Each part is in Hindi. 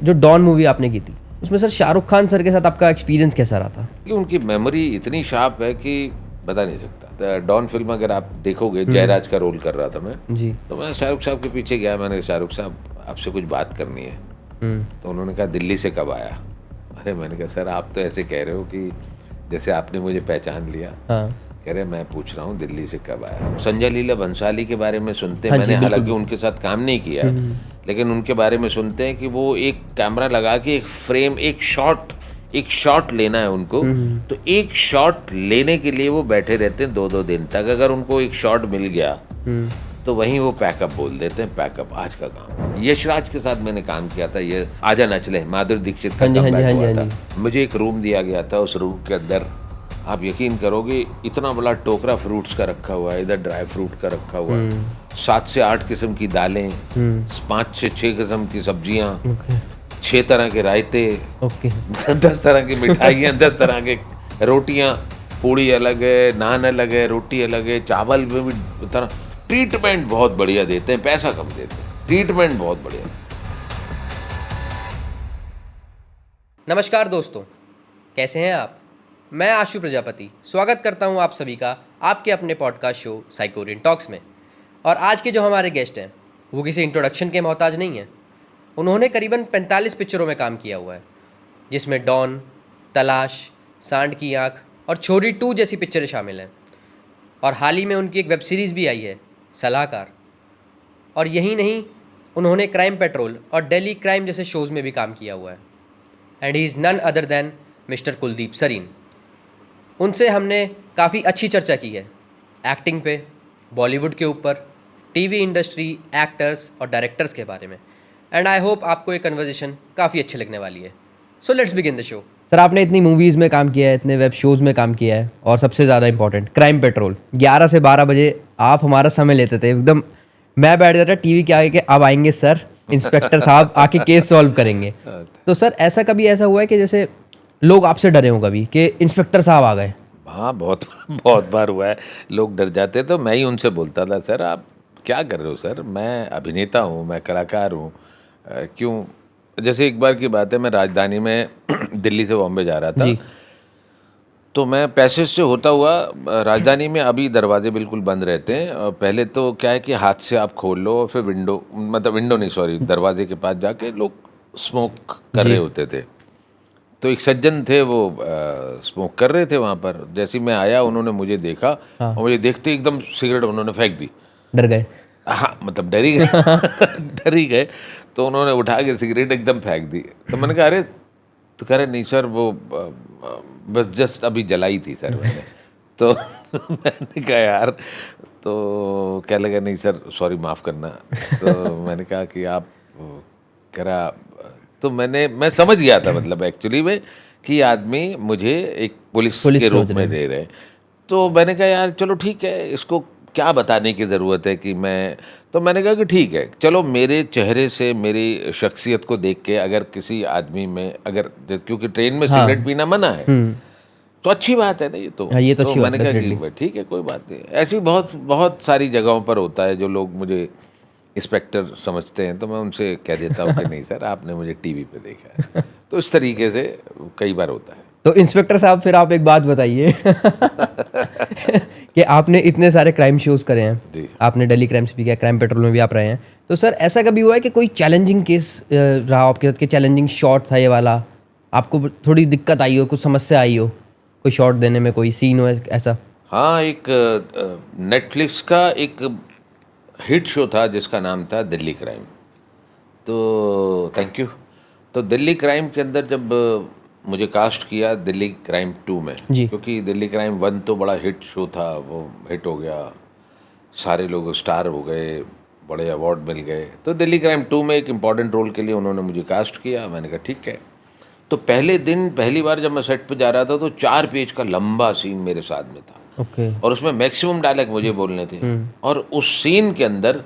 जो डॉन मूवी आपने की थी उसमें सर शाहरुख खान सर के साथ आपका एक्सपीरियंस कैसा रहा था? कि उनकी मेमोरी इतनी शार्प है कि बता नहीं सकता। डॉन फिल्म अगर आप देखोगे, जयराज का रोल कर रहा था मैं, जी। तो मैं शाहरुख साहब के पीछे गया। मैंने कहा शाहरुख साहब आपसे कुछ बात करनी है। तो उन्होंने कहा दिल्ली से कब आया? अरे मैंने कहा सर आप तो ऐसे कह रहे हो कि जैसे आपने मुझे पहचान लिया। हाँ। कह रहे मैं पूछ रहा हूँ दिल्ली से कब आया। संजय लीला भंसाली के बारे में सुनते हैं, हाँ जी, मैंने बिल्कुल। हालांकि उनके साथ काम नहीं किया, लेकिन उनके बारे में सुनते हैं कि वो एक कैमरा लगा के एक फ्रेम, एक शॉट लेना है उनको, तो एक शॉट लेने के लिए वो बैठे रहते हैं 2-2 दिन तक। अगर उनको एक शॉट मिल गया तो वहीं वो पैकअप बोल देते हैं, पैकअप आज का काम। यशराज के साथ मैंने काम किया था, ये आजा नच ले, माधुरी दीक्षित का कमबैक हुआ था। मुझे एक रूम दिया गया था, उस रूम के अंदर आप यकीन करोगे इतना बड़ा टोकरा फ्रूट्स का रखा हुआ है, इधर ड्राई फ्रूट का रखा हुआ है, 7 से 8 किस्म की दालें, 5 से 6 किस्म की सब्जियां, 6 तरह के रायते, 10 तरह की मिठाइयाँ, 10 तरह के रोटियाँ, पूड़ी अलग है, नान अलग है, रोटी अलग है, चावल में भी तरह। ट्रीटमेंट बहुत बढ़िया देते हैं, पैसा कम देते हैं, ट्रीटमेंट बहुत बढ़िया। नमस्कार दोस्तों, कैसे हैं आप? मैं आशु प्रजापति स्वागत करता हूं आप सभी का आपके अपने पॉडकास्ट शो साइकोरियन टॉक्स में। और आज के जो हमारे गेस्ट हैं वो किसी इंट्रोडक्शन के मोहताज नहीं हैं। उन्होंने करीबन 45 पिक्चरों में काम किया हुआ है, जिसमें डॉन, तलाश, सांड की आँख और छोरी 2 जैसी पिक्चरें शामिल हैं। और हाल ही में उनकी एक वेब सीरीज़ भी आई है, सलाहकार। और यही नहीं, उन्होंने क्राइम पेट्रोल और दिल्ली क्राइम जैसे शोज़ में भी काम किया हुआ है। And he is none other than mister Kuldeep Sareen. उनसे हमने काफ़ी अच्छी चर्चा की है एक्टिंग पे, बॉलीवुड के ऊपर, टीवी इंडस्ट्री, एक्टर्स और डायरेक्टर्स के बारे में। एंड आई होप आपको ये कन्वर्सेशन काफ़ी अच्छी लगने वाली है। So let's begin the show. Sir, आपने इतनी मूवीज़ में काम किया है, इतने वेब शोज़ में काम किया है, और सबसे ज़्यादा इंपॉर्टेंट क्राइम पेट्रोल, 11 से 12 बजे आप हमारा समय लेते थे एकदम। मैं बैठ जाता टीवी के आगे के अब आएंगे सर, इंस्पेक्टर साहब आके केस सॉल्व करेंगे। तो सर ऐसा हुआ है कि जैसे लोग आपसे डरे हों कभी कि इंस्पेक्टर साहब आ गए? हाँ, बहुत बार हुआ है। लोग डर जाते तो मैं ही उनसे बोलता था सर आप क्या कर रहे हो सर, मैं अभिनेता हूँ, मैं कलाकार हूँ, क्यों। जैसे एक बार की बात है, मैं राजधानी में दिल्ली से बॉम्बे जा रहा था जी। तो मैं पैसेज से होता हुआ, राजधानी में अभी दरवाजे बिल्कुल बंद रहते हैं, और पहले तो क्या है कि हाथ से आप खोल लो और फिर विंडो नहीं सॉरी, दरवाजे के पास जाके लोग स्मोक कर रहे होते थे। तो एक सज्जन थे, वो स्मोक कर रहे थे वहाँ पर। जैसे ही मैं आया उन्होंने मुझे देखा, और मुझे देखते एकदम सिगरेट उन्होंने फेंक दी। डर गए? हाँ, मतलब डर ही गए डर ही गए। तो उन्होंने उठा के सिगरेट एकदम फेंक दी। तो मैंने कहा अरे, तो कह रहे नहीं सर वो बस जस्ट अभी जलाई थी सर मैंने। तो मैंने कहा यार, तो क्या लगा नहीं सर सॉरी माफ़ करना। तो मैंने कहा कि आप कह रहा, तो मैं समझ गया था मतलब एक्चुअली में कि आदमी मुझे एक पुलिस के रूप में दे रहे हैं। तो मैंने कहा यार चलो ठीक है, इसको क्या बताने की ज़रूरत है कि तो मैंने कहा कि ठीक है चलो, मेरे चेहरे से मेरी शख्सियत को देख के अगर किसी आदमी में अगर, क्योंकि ट्रेन में सिगरेट पीना मना है, तो अच्छी बात है ना ये तो। हाँ, ये तो अच्छी मैंने बात कहा है, कि ठीक है कोई बात नहीं। ऐसी बहुत सारी जगहों पर होता है जो लोग मुझे इंस्पेक्टर समझते हैं, तो मैं उनसे कह देता हूँ कि नहीं सर आपने मुझे टीवी पे देखा है। तो इस तरीके से कई बार होता है। तो इंस्पेक्टर साहब फिर आप एक बात बताइए कि आपने इतने सारे क्राइम शोज़ करे हैं जी। आपने दिल्ली क्राइम्स भी किया, क्राइम पेट्रोल में भी आप रहे हैं। तो सर ऐसा कभी हुआ है कि कोई चैलेंजिंग केस रहा आपके साथ, कि चैलेंजिंग शॉट था ये वाला, आपको थोड़ी दिक्कत आई हो, कुछ समस्या आई हो कोई शॉट देने में, कोई सीन हो ऐसा? हाँ, एक नेटफ्लिक्स का एक हिट शो था जिसका नाम था दिल्ली क्राइम। तो थैंक यू। तो दिल्ली क्राइम के अंदर जब मुझे कास्ट किया दिल्ली क्राइम 2 में, क्योंकि दिल्ली क्राइम 1 तो बड़ा हिट शो था, वो हिट हो गया, सारे लोग स्टार हो गए, बड़े अवार्ड मिल गए। तो दिल्ली क्राइम 2 में एक इम्पॉर्टेंट रोल के लिए उन्होंने मुझे कास्ट किया। मैंने कहा ठीक है। तो पहले दिन पहली बार जब मैं सेट पे जा रहा था तो 4 पेज का लंबा सीन मेरे साथ में था, और उसमें मैक्सिमम डायलॉग मुझे बोलने थे। और उस सीन के अंदर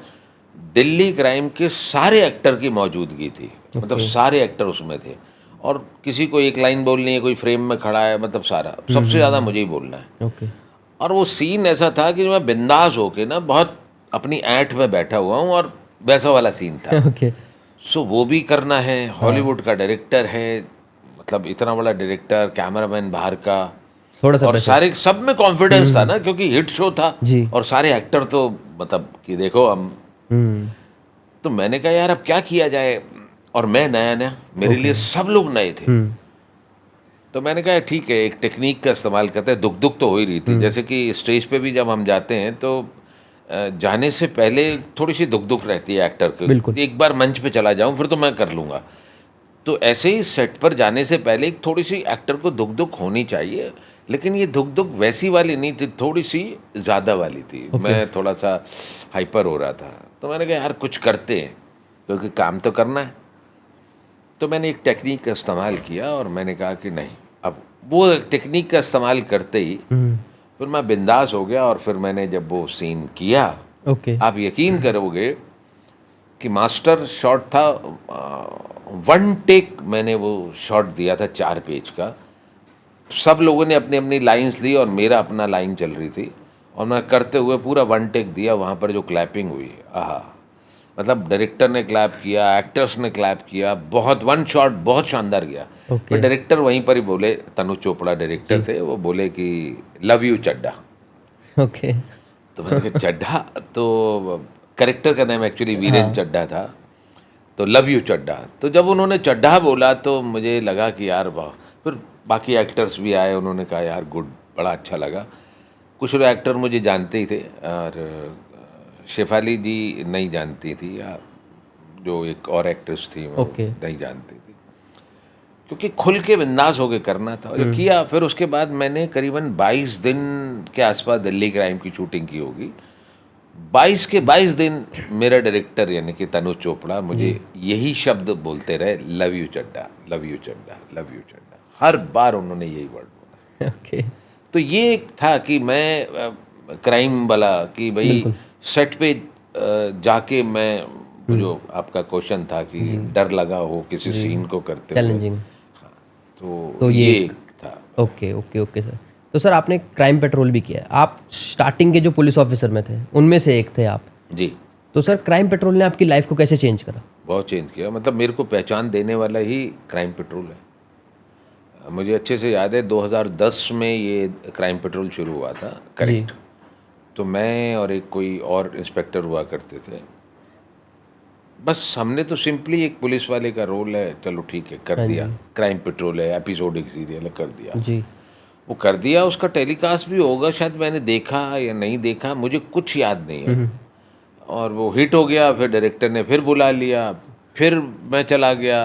दिल्ली क्राइम के सारे एक्टर की मौजूदगी थी, मतलब सारे एक्टर उसमें थे, और किसी को एक लाइन बोलनी है, कोई फ्रेम में खड़ा है, मतलब सारा, सबसे ज़्यादा मुझे ही बोलना है। और वो सीन ऐसा था कि मैं बिंदास होके ना बहुत अपनी ऐंठ में बैठा हुआ हूँ, और वैसा वाला सीन था। सो वो भी करना है, हॉलीवुड का डायरेक्टर है, मतलब इतना बड़ा डायरेक्टर, कैमरामैन बाहर का, थोड़ा सा और प्रेशर। सारे सब में कॉन्फिडेंस था ना, क्योंकि हिट शो था जी। और सारे एक्टर तो मतलब कि देखो हम, हम्म। तो मैंने कहा यार अब क्या किया जाए, और मैं नया नया, मेरे लिए सब लोग नए थे। तो मैंने कहा ठीक है, एक टेक्निक का इस्तेमाल करते हैं। दुख दुख तो हो ही रही थी, जैसे कि स्टेज पे भी जब हम जाते हैं तो जाने से पहले थोड़ी सी दुख दुख रहती है एक्टर को, बिल्कुल। एक बार मंच पे चला जाऊं फिर तो मैं कर लूँगा। तो ऐसे ही सेट पर जाने से पहले एक थोड़ी सी एक्टर को दुख दुख होनी चाहिए, लेकिन ये दुख दुख वैसी वाली नहीं थी, थोड़ी सी ज़्यादा वाली थी। मैं थोड़ा सा हाइपर हो रहा था, तो मैंने कहा यार कुछ करते हैं, क्योंकि काम तो करना है। तो मैंने एक टेक्निक का इस्तेमाल किया और मैंने कहा कि नहीं, अब वो टेक्निक का इस्तेमाल करते ही फिर मैं बिंदास हो गया। और फिर मैंने जब वो सीन किया, ओके। आप यकीन करोगे कि मास्टर शॉट था, 1 टेक मैंने वो शॉट दिया था 4 पेज का। सब लोगों ने अपनी अपनी लाइंस ली और मेरा अपना लाइन चल रही थी, और मैं करते हुए पूरा 1 टेक दिया। वहाँ पर जो क्लैपिंग हुई, आहा, मतलब डायरेक्टर ने क्लैप किया, एक्टर्स ने क्लैप किया, बहुत वन शॉट बहुत शानदार गया। ओके। फिर डायरेक्टर वहीं पर ही बोले, तनु चोपड़ा डायरेक्टर थे, वो बोले कि लव यू चड्ढा। ओके। तो मैंने कहा चड्ढा, तो करेक्टर का नाम एक्चुअली वीरेन चड्ढा था, तो लव यू चड्ढा। तो जब उन्होंने चड्ढा बोला तो मुझे लगा कि यार वाह। फिर बाकी एक्टर्स भी आए, उन्होंने कहा यार गुड, बड़ा अच्छा लगा। कुछ लोग एक्टर मुझे जानते ही थे, और शेफाली जी नहीं जानती थी, या जो एक और एक्ट्रेस थी वो ओके। नहीं जानती थी, क्योंकि खुल के बिंदास होके करना था। और जो किया, फिर उसके बाद मैंने करीबन 22 दिन के आसपास दिल्ली क्राइम की शूटिंग की होगी। 22 के 22 दिन मेरा डायरेक्टर यानी कि तनु चोपड़ा मुझे यही शब्द बोलते रहे, love you Chaddha, love you Chaddha, love you Chaddha. हर बार उन्होंने यही वर्ड बोला। ओके। तो ये एक था कि मैं क्राइम वाला, कि भाई सेट पे जाके मैं, वो जो आपका क्वेश्चन था कि डर लगा हो किसी सीन को करते हुए, चैलेंजिंग। तो ये एक था। Okay okay okay sir. तो सर आपने क्राइम पेट्रोल भी किया है, आप स्टार्टिंग के जो पुलिस ऑफिसर में थे उनमें से एक थे आप। जी, तो सर क्राइम पेट्रोल ने आपकी लाइफ को कैसे चेंज करा? बहुत चेंज किया, मतलब मेरे को पहचान देने वाला ही क्राइम पेट्रोल है। मुझे अच्छे से याद है 2010 में ये क्राइम पेट्रोल शुरू हुआ था, करेक्ट। तो मैं और एक कोई और इंस्पेक्टर हुआ करते थे। बस हमने तो सिंपली एक पुलिस वाले का रोल है, चलो ठीक है कर दिया, क्राइम पेट्रोल है, एपिसोडिक सीरियल है, कर दिया। जी। वो कर दिया, उसका टेलीकास्ट भी होगा, शायद मैंने देखा या नहीं देखा, मुझे कुछ याद नहीं है। और वो हिट हो गया, फिर डायरेक्टर ने फिर बुला लिया, फिर मैं चला गया,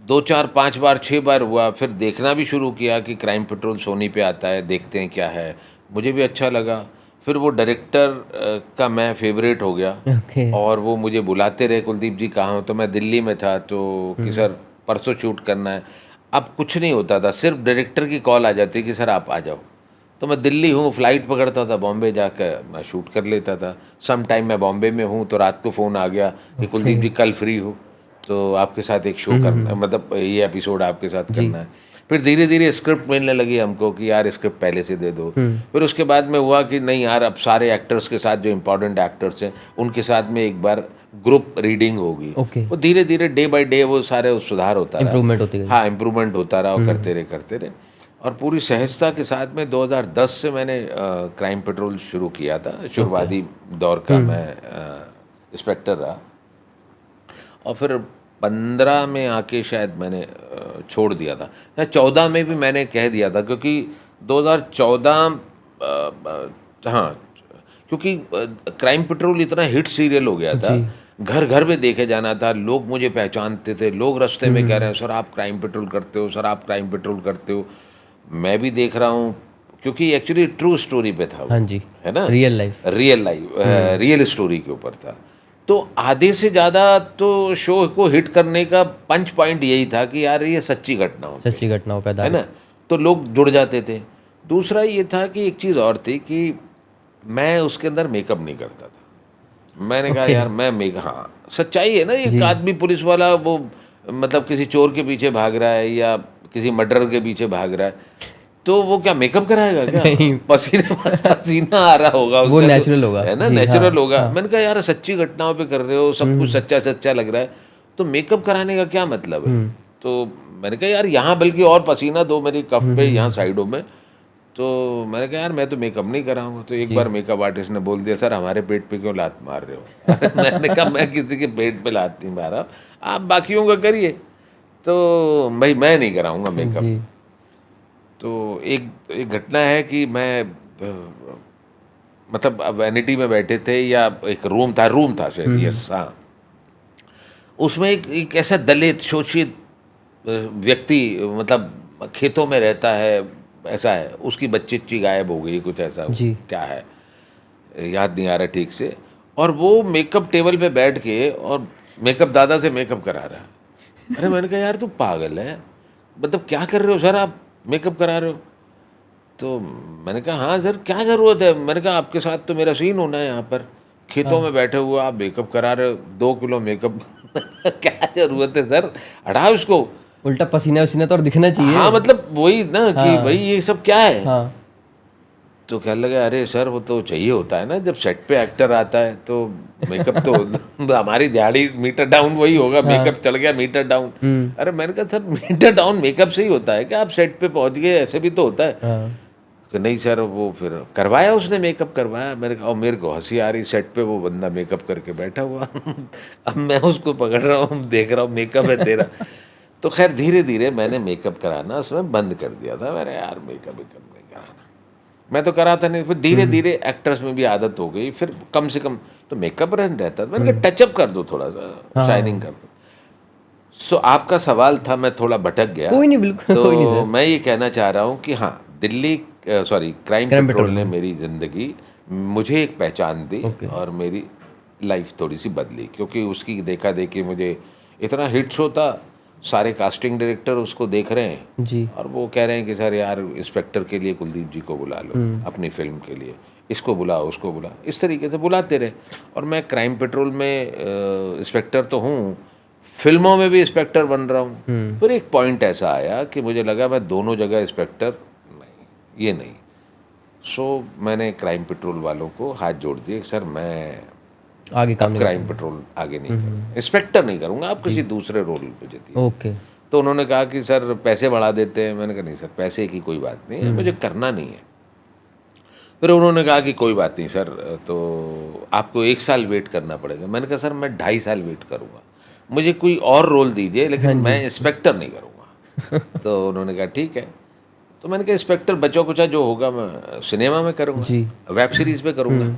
2 4 5 बार 6 बार हुआ। फिर देखना भी शुरू किया कि क्राइम पेट्रोल सोनी पे आता है, देखते हैं क्या है, मुझे भी अच्छा लगा। फिर वो डायरेक्टर का मैं फेवरेट हो गया, ओके। और वो मुझे बुलाते रहे, कुलदीप जी कहाँ हो, तो मैं दिल्ली में था, तो कि सर परसों शूट करना है। अब कुछ नहीं होता था, सिर्फ डायरेक्टर की कॉल आ जाती कि सर आप आ जाओ। तो मैं दिल्ली हूँ, फ्लाइट पकड़ता था, बॉम्बे जाकर मैं शूट कर लेता था। सम टाइम मैं बॉम्बे में हूँ तो रात को फ़ोन आ गया कि कुलदीप जी कल फ्री हो तो आपके साथ एक शो करना, मतलब ये एपिसोड आपके साथ करना है। फिर धीरे धीरे स्क्रिप्ट मिलने लगी हमको कि यार स्क्रिप्ट पहले से दे दो। फिर उसके बाद में हुआ कि नहीं यार, अब सारे एक्टर्स के साथ जो इम्पोर्टेंट एक्टर्स हैं उनके साथ में एक बार ग्रुप रीडिंग होगी। ओके। वो धीरे धीरे डे बाय डे वो सारे सुधार होता रहा, इम्प्रूवमेंट होती गई। हाँ इम्प्रूवमेंट होता रहा, और करते रहे। और पूरी सहजता के साथ में 2010 से मैंने क्राइम पेट्रोल शुरू किया था। शुरुआती दौर का मैं इंस्पेक्टर रहा, और फिर 15 में आके शायद मैंने छोड़ दिया था, या 14 में भी मैंने कह दिया था, क्योंकि 2014 हाँ, क्योंकि क्राइम पेट्रोल इतना हिट सीरियल हो गया था, घर घर में देखे जाना था, लोग मुझे पहचानते थे, लोग रास्ते में कह रहे हैं सर आप क्राइम पेट्रोल करते हो, सर आप क्राइम पेट्रोल करते हो। मैं भी देख रहा हूँ, क्योंकि एक्चुअली ट्रू स्टोरी पे था वो, हाँ जी, है ना, रियल लाइफ। रियल स्टोरी के ऊपर था। तो आधे से ज़्यादा तो शो को हिट करने का पंच पॉइंट यही था कि यार ये सच्ची घटनाओं पे, सच्ची घटनाओं पे है ना, तो लोग जुड़ जाते थे। दूसरा ये था कि एक चीज़ और थी कि मैं उसके अंदर मेकअप नहीं करता था। मैंने कहा यार मैं हाँ सच्चाई है ना, एक आदमी पुलिस वाला वो मतलब किसी चोर के पीछे भाग रहा है या किसी मर्डर के पीछे भाग रहा है, तो वो क्या मेकअप कराएगा क्या? नहीं। पसीना आ रहा होगा वो उसका तो, नेचुरल होगा। है ना, जी, नेचुरल हाँ, होगा। हाँ। मैंने कहा यार सच्ची घटनाओं पे कर रहे हो, सब कुछ सच्चा सच्चा लग रहा है, तो मेकअप कराने का क्या मतलब है? तो मैंने कहा यार यहाँ बल्कि और पसीना दो मेरी कफ पे, यहाँ साइडों में। तो मैंने कहा यार मैं तो मेकअप नहीं कराऊंगा। तो एक जी। बार मेकअप आर्टिस्ट ने बोल दिया सर हमारे पेट पे क्यों लात मार रहे हो? अरे मैंने कहा मैं किसी के पेट पे लात नहीं मारा, आप बाकियों का करिए, तो भाई मैं नहीं कराऊंगा मेकअप। जी। तो एक एक घटना है कि मैं मतलब वैनिटी में बैठे थे, या एक रूम था शायद, यस हाँ, उसमें एक ऐसा दलित शोषित व्यक्ति, मतलब खेतों में रहता है, ऐसा है, उसकी बच्ची गायब हो गई, कुछ ऐसा जी। क्या है याद नहीं आ रहा ठीक से, और वो मेकअप टेबल पे बैठ के और मेकअप दादा से मेकअप करा रहा है। अरे मैंने कहा यार तू पागल है, मतलब क्या कर रहे हो सर, आप मेकअप करा रहे हो? तो मैंने कहा हाँ सर क्या ज़रूरत है? मैंने कहा आपके साथ तो मेरा सीन होना है यहाँ पर, खेतों में बैठे हुए आप मेकअप करा रहे हो, 2 किलो मेकअप क्या ज़रूरत है सर, हटाओ उसको। उल्टा पसीना वसीना तो और दिखना चाहिए। हाँ मतलब वही ना कि हाँ। भाई ये सब क्या है? हाँ। तो कहने लगे अरे सर वो तो चाहिए होता है ना, जब सेट पे एक्टर आता है तो मेकअप तो हमारी दिहाड़ी मीटर डाउन वही होगा, मेकअप चढ़ गया मीटर डाउन। अरे मैंने कहा सर मीटर डाउन मेकअप से ही होता है क्या? आप सेट पे पहुंच गए ऐसे भी तो होता है। हाँ। कि नहीं सर, वो फिर करवाया उसने, मेकअप करवाया। मेरे को, और मेरे को हंसी आ रही, सेट पे वो बंदा मेकअप करके बैठा हुआ अब मैं उसको पकड़ रहा हूँ, देख रहा हूँ मेकअप है तेरा। तो खैर धीरे धीरे मैंने मेकअप कराना उसमें बंद कर दिया था। मेरे यार मेकअप नहीं कराना, मैं तो कराता नहीं। फिर धीरे धीरे एक्टर्स में भी आदत हो गई, फिर कम से कम तो मेकअप रन रहता था। मैंने कहा टचअप कर दो थोड़ा सा, शाइनिंग कर दो। सो आपका सवाल था, मैं थोड़ा भटक गया। कोई नहीं, बिल्कुल तो कोई नहीं सर। मैं ये कहना चाह रहा हूँ कि हाँ, Delhi sorry crime crime petrol petrol ने में। मेरी ज़िंदगी, मुझे एक पहचान दी ओके। और मेरी लाइफ थोड़ी सी बदली, क्योंकि उसकी देखा देखी मुझे इतना हिट शो था, सारे कास्टिंग डायरेक्टर उसको देख रहे हैं जी। और वो कह रहे हैं कि सर यार इंस्पेक्टर के लिए कुलदीप जी को बुला लो, अपनी फिल्म के लिए इसको बुलाओ उसको बुला, इस तरीके से बुलाते रहे। और मैं क्राइम पेट्रोल में इंस्पेक्टर तो हूँ, फिल्मों में भी इंस्पेक्टर बन रहा हूँ। फिर एक पॉइंट ऐसा आया कि मुझे लगा मैं दोनों जगह इंस्पेक्टर नहीं, ये नहीं। सो मैंने क्राइम पेट्रोल वालों को हाथ जोड़ दिए, सर मैं आगे काम अब नहीं क्राइम पेट्रोल आगे नहीं करूँगा, इंस्पेक्टर नहीं करूँगा, आप किसी दूसरे रोल पे जाइए। ओके। तो उन्होंने कहा कि सर पैसे बढ़ा देते हैं। मैंने कहा नहीं सर, पैसे की कोई बात नहीं है, मुझे करना नहीं है। फिर उन्होंने कहा कि कोई बात नहीं सर, तो आपको 1 साल वेट करना पड़ेगा। मैंने कहा सर मैं 2.5 साल वेट करूँगा, मुझे कोई और रोल दीजिए, लेकिन मैं इंस्पेक्टर नहीं करूँगा। तो उन्होंने कहा ठीक है। तो मैंने कहा इंस्पेक्टर बचा कुचा जो होगा मैं सिनेमा में करूँगा, जी। वेब सीरीज़ पे करूँगा,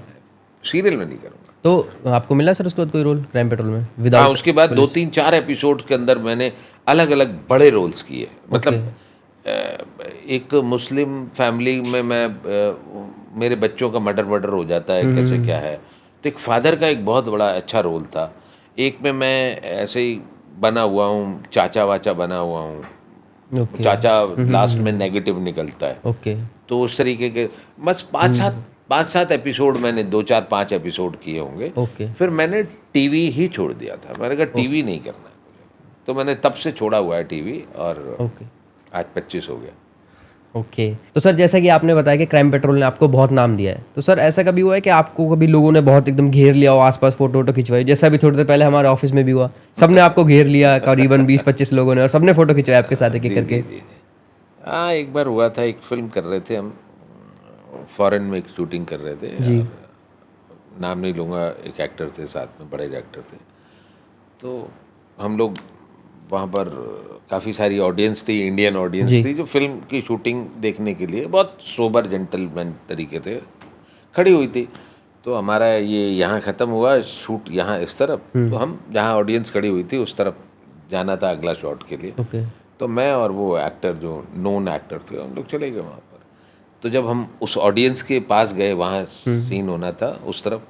सीरियल में नहीं करूँगा। तो आपको मिला सर उसके बाद कोई रोल क्राइम पेट्रोल में हाँ, विदाउट? उसके बाद 2-3-4 एपिसोड के अंदर मैंने अलग अलग बड़े रोल्स किए। मतलब एक मुस्लिम फैमिली में मैं मेरे बच्चों का मर्डर हो जाता है, कैसे क्या है, तो एक फादर का एक बहुत बड़ा अच्छा रोल था। एक में मैं ऐसे ही बना हुआ हूँ, चाचा वाचा बना हुआ हूँ, ओके। चाचा लास्ट में नेगेटिव निकलता है। ओके। तो उस तरीके के बस 5-7 एपिसोड मैंने 2-4-5 एपिसोड किए होंगे। ओके। फिर मैंने टीवी ही छोड़ दिया था, मैंने कहा टीवी नहीं करना है मुझे, तो मैंने तब से छोड़ा हुआ है टीवी, और ओके। आज 25 हो गया। ओके। तो सर जैसा कि आपने बताया कि क्राइम पेट्रोल ने आपको बहुत नाम दिया है, तो सर ऐसा कभी हुआ है कि आपको कभी लोगों ने बहुत एकदम घेर लिया हो, आसपास फोटो वोटो खिंचवाई, जैसा अभी थोड़ी देर पहले हमारे ऑफिस में भी हुआ, सबने आपको घेर लिया करीबन 20-25 लोगों ने, और सबने फोटो खिंचवाया आपके साथ एक एक करके? हाँ, एक बार हुआ था, एक फिल्म कर रहे थे हम, फॉरेन में एक शूटिंग कर रहे थे जी। और नाम नहीं लूँगा, एक एक्टर थे साथ में, बड़े एक्टर थे। तो हम लोग वहाँ पर, काफ़ी सारी ऑडियंस थी, इंडियन ऑडियंस थी, जो फिल्म की शूटिंग देखने के लिए बहुत सोबर जेंटलमैन तरीके थे खड़ी हुई थी। तो हमारा ये यहाँ ख़त्म हुआ शूट, यहाँ इस तरफ, तो हम जहाँ ऑडियंस खड़ी हुई थी उस तरफ जाना था अगला शॉट के लिए। ओके। तो मैं और वो एक्टर जो नोन एक्टर थे, हम लोग चले गए वहाँ पर। तो जब हम उस ऑडियंस के पास गए, वहाँ सीन होना था उस तरफ,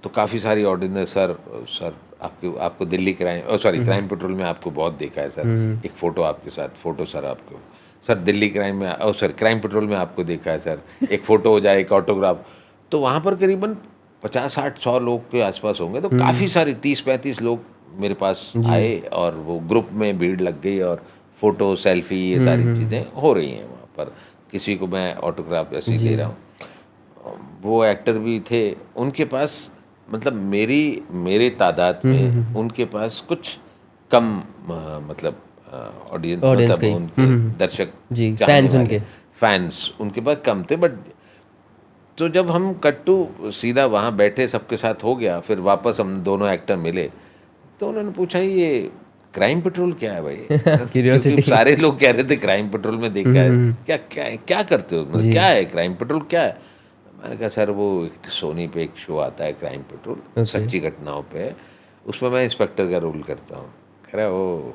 तो काफ़ी सारी ऑडियंस ने सर आपको दिल्ली क्राइम पेट्रोल में आपको बहुत देखा है सर, एक फ़ोटो आपके साथ, फ़ोटो सर आपको, सर दिल्ली क्राइम पेट्रोल में आपको देखा है सर, एक फ़ोटो हो जाए, एक ऑटोग्राफ। तो वहाँ पर करीबन 50-60-100 लोग के आसपास होंगे, तो काफ़ी सारे 30-35 लोग मेरे पास आए, और वो ग्रुप में भीड़ लग गई, और फ़ोटो सेल्फी ये सारी चीज़ें हो रही हैं वहाँ पर। किसी को मैं ऑटोग्राफ ऐसे ही दे रहा हूँ। वो एक्टर भी थे, उनके पास मतलब मेरे तादाद में उनके पास कुछ कम मतलब ऑडियंस, ऑडियंस मतलब का ही। उनके दर्शक जी, चाहने फैंस वाले उनके। फैंस उनके पास कम थे। बट तो जब हम कट्टू सीधा वहाँ बैठे, सबके साथ हो गया, फिर वापस हम दोनों एक्टर मिले, तो उन्होंने पूछा ये क्राइम पेट्रोल क्या है भाई? क्योंकि क्यूरियोसिटी। सारे लोग कह रहे थे क्राइम पेट्रोल में देखा है, क्या क्या है, क्या करते हो, मतलब जी। क्या है क्राइम पेट्रोल, क्या है? मैंने कहा सर वो एक सोनी पे एक शो आता है क्राइम पेट्रोल, ओके। सच्ची घटनाओं पे है, उसमें मैं इंस्पेक्टर का रोल करता हूँ। कह रहा वो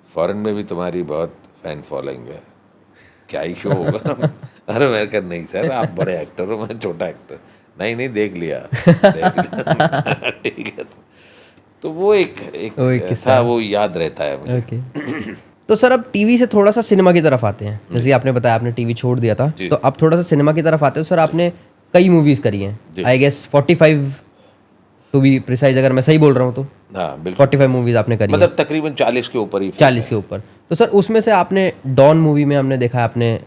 फॉरेन में भी तुम्हारी बहुत फैन फॉलोइंग है, क्या ही शो होगा? अरे मैंने कहा नहीं सर, आप बड़े एक्टर हो, मैं छोटा एक्टर। नहीं नहीं, देख लिया, देख लिया। ठीक है। तो वो एक वो एक एक किस्सा था, है। वो याद रहता है मुझे। ओके। तो सर अब टीवी से थोड़ा सा सिनेमा की तरफ आते हैं, जैसे आपने बताया आपने टीवी छोड़ दिया था, जी तो अब थोड़ा सा सिनेमा की तरफ आते हैं। सर आपने कई मूवीज करी हैं, जी। I guess 45 to be precise, अगर मैं सही बोल रहा हूँ तो हाँ बिल्कुल, 45 मूवीज आपने करी हैं, मतलब तकरीबन 40 के ऊपर ही फिल्म 40 है। के ऊपर। तो सर उसमें से आपने डॉन मूवी में हमने देखा है आपने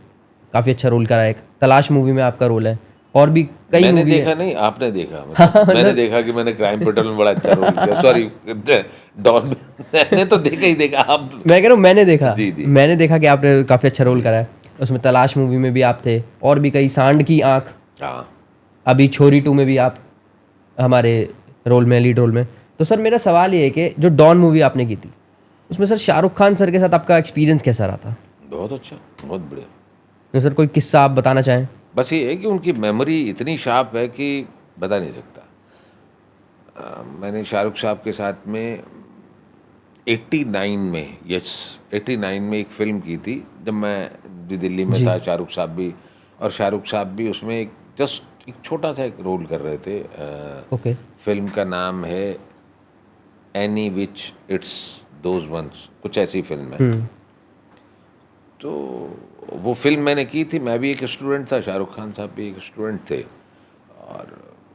काफ़ी अच्छा रोल करा है, एक तलाश मूवी में आपका रोल है, और भी कई मैंने मूवी है। देखा नहीं, आपने देखा, मतलब मैंने देखा कि मैंने क्राइम पेट्रोल में बड़ा अच्छा रोल किया, सॉरी डॉन में। मैंने तो देखा ही देखा, आप। मैं कह रहा हूँ जी जी। मैंने देखा कि आपने काफ़ी अच्छा रोल जी करा है उसमें। तलाश मूवी में भी आप थे, और भी कई, सांड की आंख, हाँ। अभी छोरी 2 में भी आप हमारे रोल में, लीड रोल में। तो सर मेरा सवाल ये है कि जो डॉन मूवी आपने की थी उसमें सर शाहरुख खान सर के साथ आपका एक्सपीरियंस कैसा रहा था? बहुत अच्छा, बहुत बढ़िया। तो सर कोई किस्सा आप बताना चाहें? बस ये है कि उनकी मेमोरी इतनी शार्प है कि बता नहीं सकता। मैंने शाहरुख साहब के साथ में 89 में, यस 89 में एक फ़िल्म की थी, जब मैं भी दिल्ली में जी। था, शाहरुख साहब भी, और शाहरुख साहब भी उसमें एक जस्ट एक छोटा सा एक रोल कर रहे थे। ओके। फिल्म का नाम है any which it's those ones, कुछ ऐसी फिल्म है। तो वो फिल्म मैंने की थी, मैं भी एक स्टूडेंट था, शाहरुख खान साहब भी एक स्टूडेंट थे, और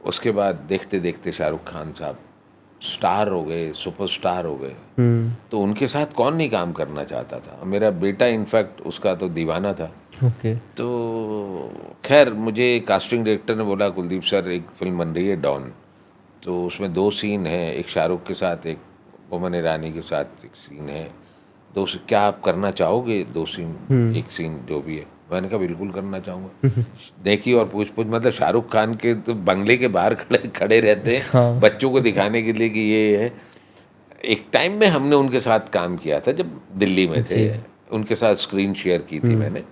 उसके बाद देखते देखते शाहरुख खान साहब स्टार हो गए, सुपरस्टार हो गए। तो उनके साथ कौन नहीं काम करना चाहता था? मेरा बेटा इनफैक्ट उसका तो दीवाना था। ओके। तो खैर मुझे कास्टिंग डायरेक्टर ने बोला कुलदीप सर एक फिल्म बन रही है डॉन, तो उसमें 2 सीन हैं, एक शाहरुख के साथ, एक बोमन ईरानी के साथ एक सीन है, तो क्या आप करना चाहोगे 2 सीन, एक सीन जो भी है? मैंने कहा बिल्कुल करना चाहूँगा। देखिए और पूछ पूछ, मतलब शाहरुख खान के तो बंगले के बाहर खड़े खड़े रहते हैं हाँ। बच्चों को दिखाने के लिए कि ये है। एक टाइम में हमने उनके साथ काम किया था जब दिल्ली में थे, जी। उनके साथ स्क्रीन शेयर की थी मैंने।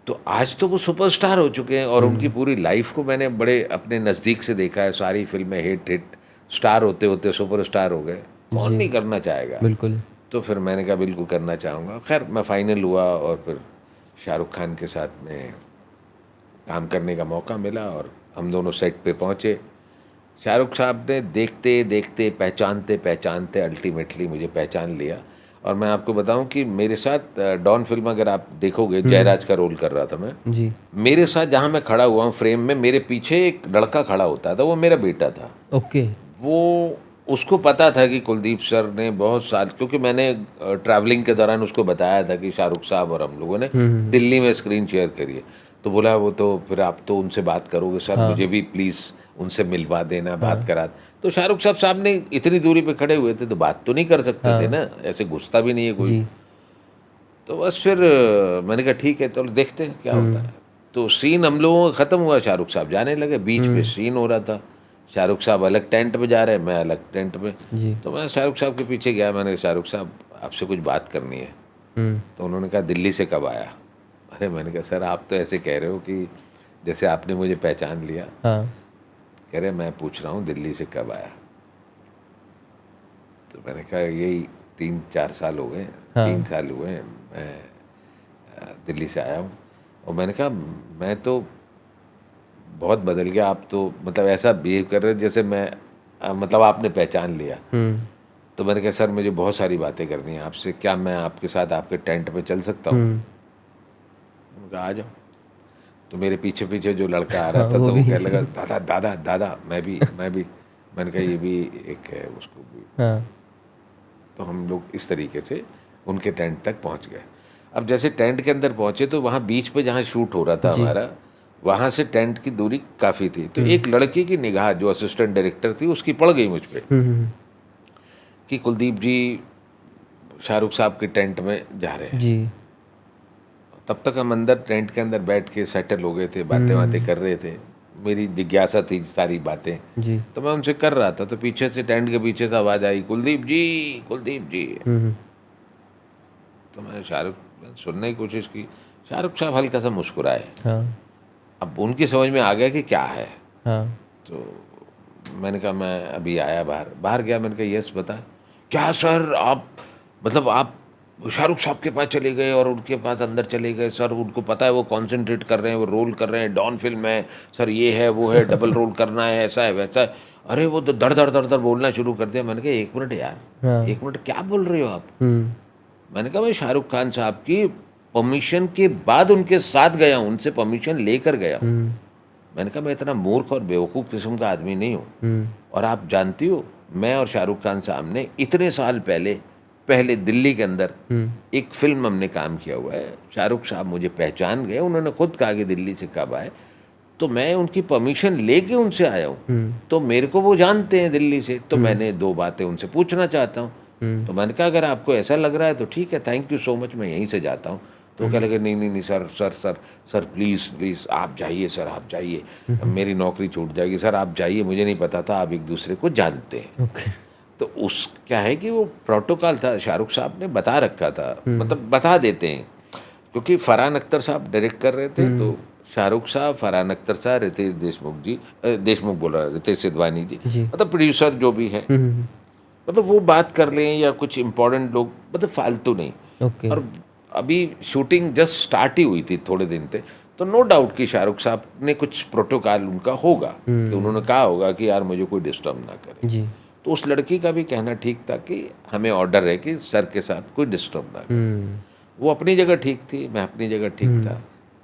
तो आज तो वो सुपरस्टार हो चुके हैं, और उनकी पूरी लाइफ को मैंने बड़े अपने नज़दीक से देखा है, सारी फिल्में हिट हिट, स्टार होते होते सुपरस्टार हो गए, कौन जी नहीं करना चाहेगा? बिल्कुल। तो फिर मैंने कहा बिल्कुल करना चाहूँगा। खैर मैं फाइनल हुआ, और फिर शाहरुख खान के साथ में काम करने का मौका मिला, और हम दोनों सेट पे पहुँचे। शाहरुख साहब ने देखते देखते, पहचानते पहचानते अल्टीमेटली मुझे पहचान लिया। और मैं आपको बताऊं कि मेरे साथ डॉन फिल्म अगर आप देखोगे, जयराज का रोल कर रहा था मैं, जी। मेरे साथ जहाँ मैं खड़ा हुआ हूँ फ्रेम में, मेरे पीछे एक लड़का खड़ा होता था, वो मेरा बेटा था। ओके। वो, उसको पता था कि कुलदीप सर ने बहुत साल, क्योंकि मैंने ट्रैवलिंग के दौरान उसको बताया था कि शाहरुख साहब और हम लोगों ने दिल्ली में स्क्रीन शेयर करी है। तो बोला वो तो फिर आप तो उनसे बात करोगे सर, हाँ। मुझे भी प्लीज़ उनसे मिलवा देना, बात करा। तो शाहरुख साहब सामने इतनी दूरी पे खड़े हुए थे, तो बात तो नहीं कर सकते थे ना, ऐसे घुसता भी नहीं है कोई। जी। तो बस फिर मैंने कहा ठीक है चलो देखते हैं क्या होता है। तो सीन हम लोगों का ख़त्म हुआ, शाहरुख साहब जाने लगे, बीच में सीन हो रहा था, शाहरुख साहब अलग टेंट में जा रहे हैं, मैं अलग टेंट में। जी। तो मैं शाहरुख साहब के पीछे गया, मैंने कहा शाहरुख साहब आपसे कुछ बात करनी है। तो उन्होंने कहा दिल्ली से कब आया? अरे मैंने कहा सर आप तो ऐसे कह रहे हो कि जैसे आपने मुझे पहचान लिया। हाँ। कह रहे मैं पूछ रहा हूँ दिल्ली से कब आया? तो मैंने कहा यही 3-4 साल हो गए, हाँ। 3 साल हुए हैं मैं दिल्ली से आया हूँ। और मैंने कहा मैं तो बहुत बदल गया, आप तो मतलब ऐसा बिहेव कर रहे हो जैसे मैं मतलब आपने पहचान लिया। तो मैंने कहा सर मुझे बहुत सारी बातें करनी है आपसे, क्या मैं आपके साथ आपके टेंट पे चल सकता हूँ? मैंने कहा आ जाओ। तो मेरे पीछे पीछे जो लड़का आ रहा हाँ, था, वो तो वो भी। कहने लगा दादा दादा दादा, मैं भी मैं भी। मैंने कहा ये भी एक है, उसको भी। हाँ। तो हम लोग इस तरीके से उनके टेंट तक पहुंच गए। अब जैसे टेंट के अंदर पहुंचे तो वहाँ बीच पे जहाँ शूट हो रहा था हमारा, वहाँ से टेंट की दूरी काफ़ी थी। तो एक लड़की की निगाह जो असिस्टेंट डायरेक्टर थी उसकी पड़ गई मुझ पे कि कुलदीप जी शाहरुख साहब के टेंट में जा रहे हैं। जी। तब तक हम अंदर टेंट के अंदर बैठ के सेटल हो गए थे, बातें बातें कर रहे थे। मेरी जिज्ञासा थी सारी बातें, जी। तो मैं उनसे कर रहा था। तो पीछे से, टेंट के पीछे से आवाज़ आई, कुलदीप जी, कुलदीप जी। तो मैंने सुनने की कोशिश की। शाहरुख साहब हल्का सा मुस्कुराए। हाँ। अब उनकी समझ में आ गया कि क्या है। हाँ। तो मैंने कहा मैं अभी आया बाहर गया। मैंने कहा यस बता। क्या सर आप, मतलब आप शाहरुख साहब के पास चले गए और उनके पास अंदर चले गए सर? उनको पता है वो कंसंट्रेट कर रहे हैं, वो रोल कर रहे हैं, डॉन फिल्म है सर, ये है वो है, डबल रोल करना है, ऐसा है वैसा है। अरे वो तो धड़ धड़ धड़ धड़ बोलना शुरू कर दिया। मैंने कहा एक मिनट यार, हाँ। एक मिनट, क्या बोल रहे हो आप? मैंने कहा मैं शाहरुख खान साहब की परमिशन के बाद उनके साथ गया हूँ, उनसे परमिशन लेकर गया हूँ। मैंने कहा मैं इतना मूर्ख और बेवकूफ़ किस्म का आदमी नहीं हूँ। और आप जानती हो, मैं और शाहरुख खान साहब ने इतने साल पहले दिल्ली के अंदर एक फिल्म हमने काम किया हुआ है। शाहरुख साहब मुझे पहचान गए, उन्होंने खुद कहा कि दिल्ली से कब आए, तो मैं उनकी परमिशन लेके उनसे आया हूँ। तो मेरे को वो जानते हैं दिल्ली से, तो मैंने दो बातें उनसे पूछना चाहता हूँ। तो मैंने कहा अगर आपको ऐसा लग रहा है तो ठीक है, थैंक यू सो मच, मैं यहीं से जाता हूँ। तो वो कह लगे नहीं नहीं नहीं sir sir sir sir please please आप जाइए सर, आप जाइए, मेरी नौकरी छूट जाएगी सर, आप जाइए, मुझे नहीं पता था आप एक दूसरे को जानते हैं। ओके। तो उस क्या है कि वो प्रोटोकॉल था, शाहरुख साहब ने बता रखा था, मतलब बता देते हैं, क्योंकि फरहान अख्तर साहब डायरेक्ट कर रहे थे। तो शाहरुख साहब, फरहान अख्तर साहब, रितेश देशमुख जी, देशमुख बोल रहा, रितेश सिद्धवानी जी, मतलब प्रोड्यूसर जो भी हैं, मतलब वो बात कर लें या कुछ इम्पोर्टेंट लोग, मतलब फालतू नहीं। ओके। और अभी शूटिंग जस्ट स्टार्ट ही हुई थी थोड़े दिन थे, तो नो डाउट कि शाहरुख साहब ने कुछ प्रोटोकॉल उनका होगा कि उन्होंने कहा होगा कि यार मुझे कोई डिस्टर्ब ना करे। जी। तो उस लड़की का भी कहना ठीक था कि हमें ऑर्डर है कि सर के साथ कोई डिस्टर्ब ना करे। वो अपनी जगह ठीक थी, मैं अपनी जगह ठीक था।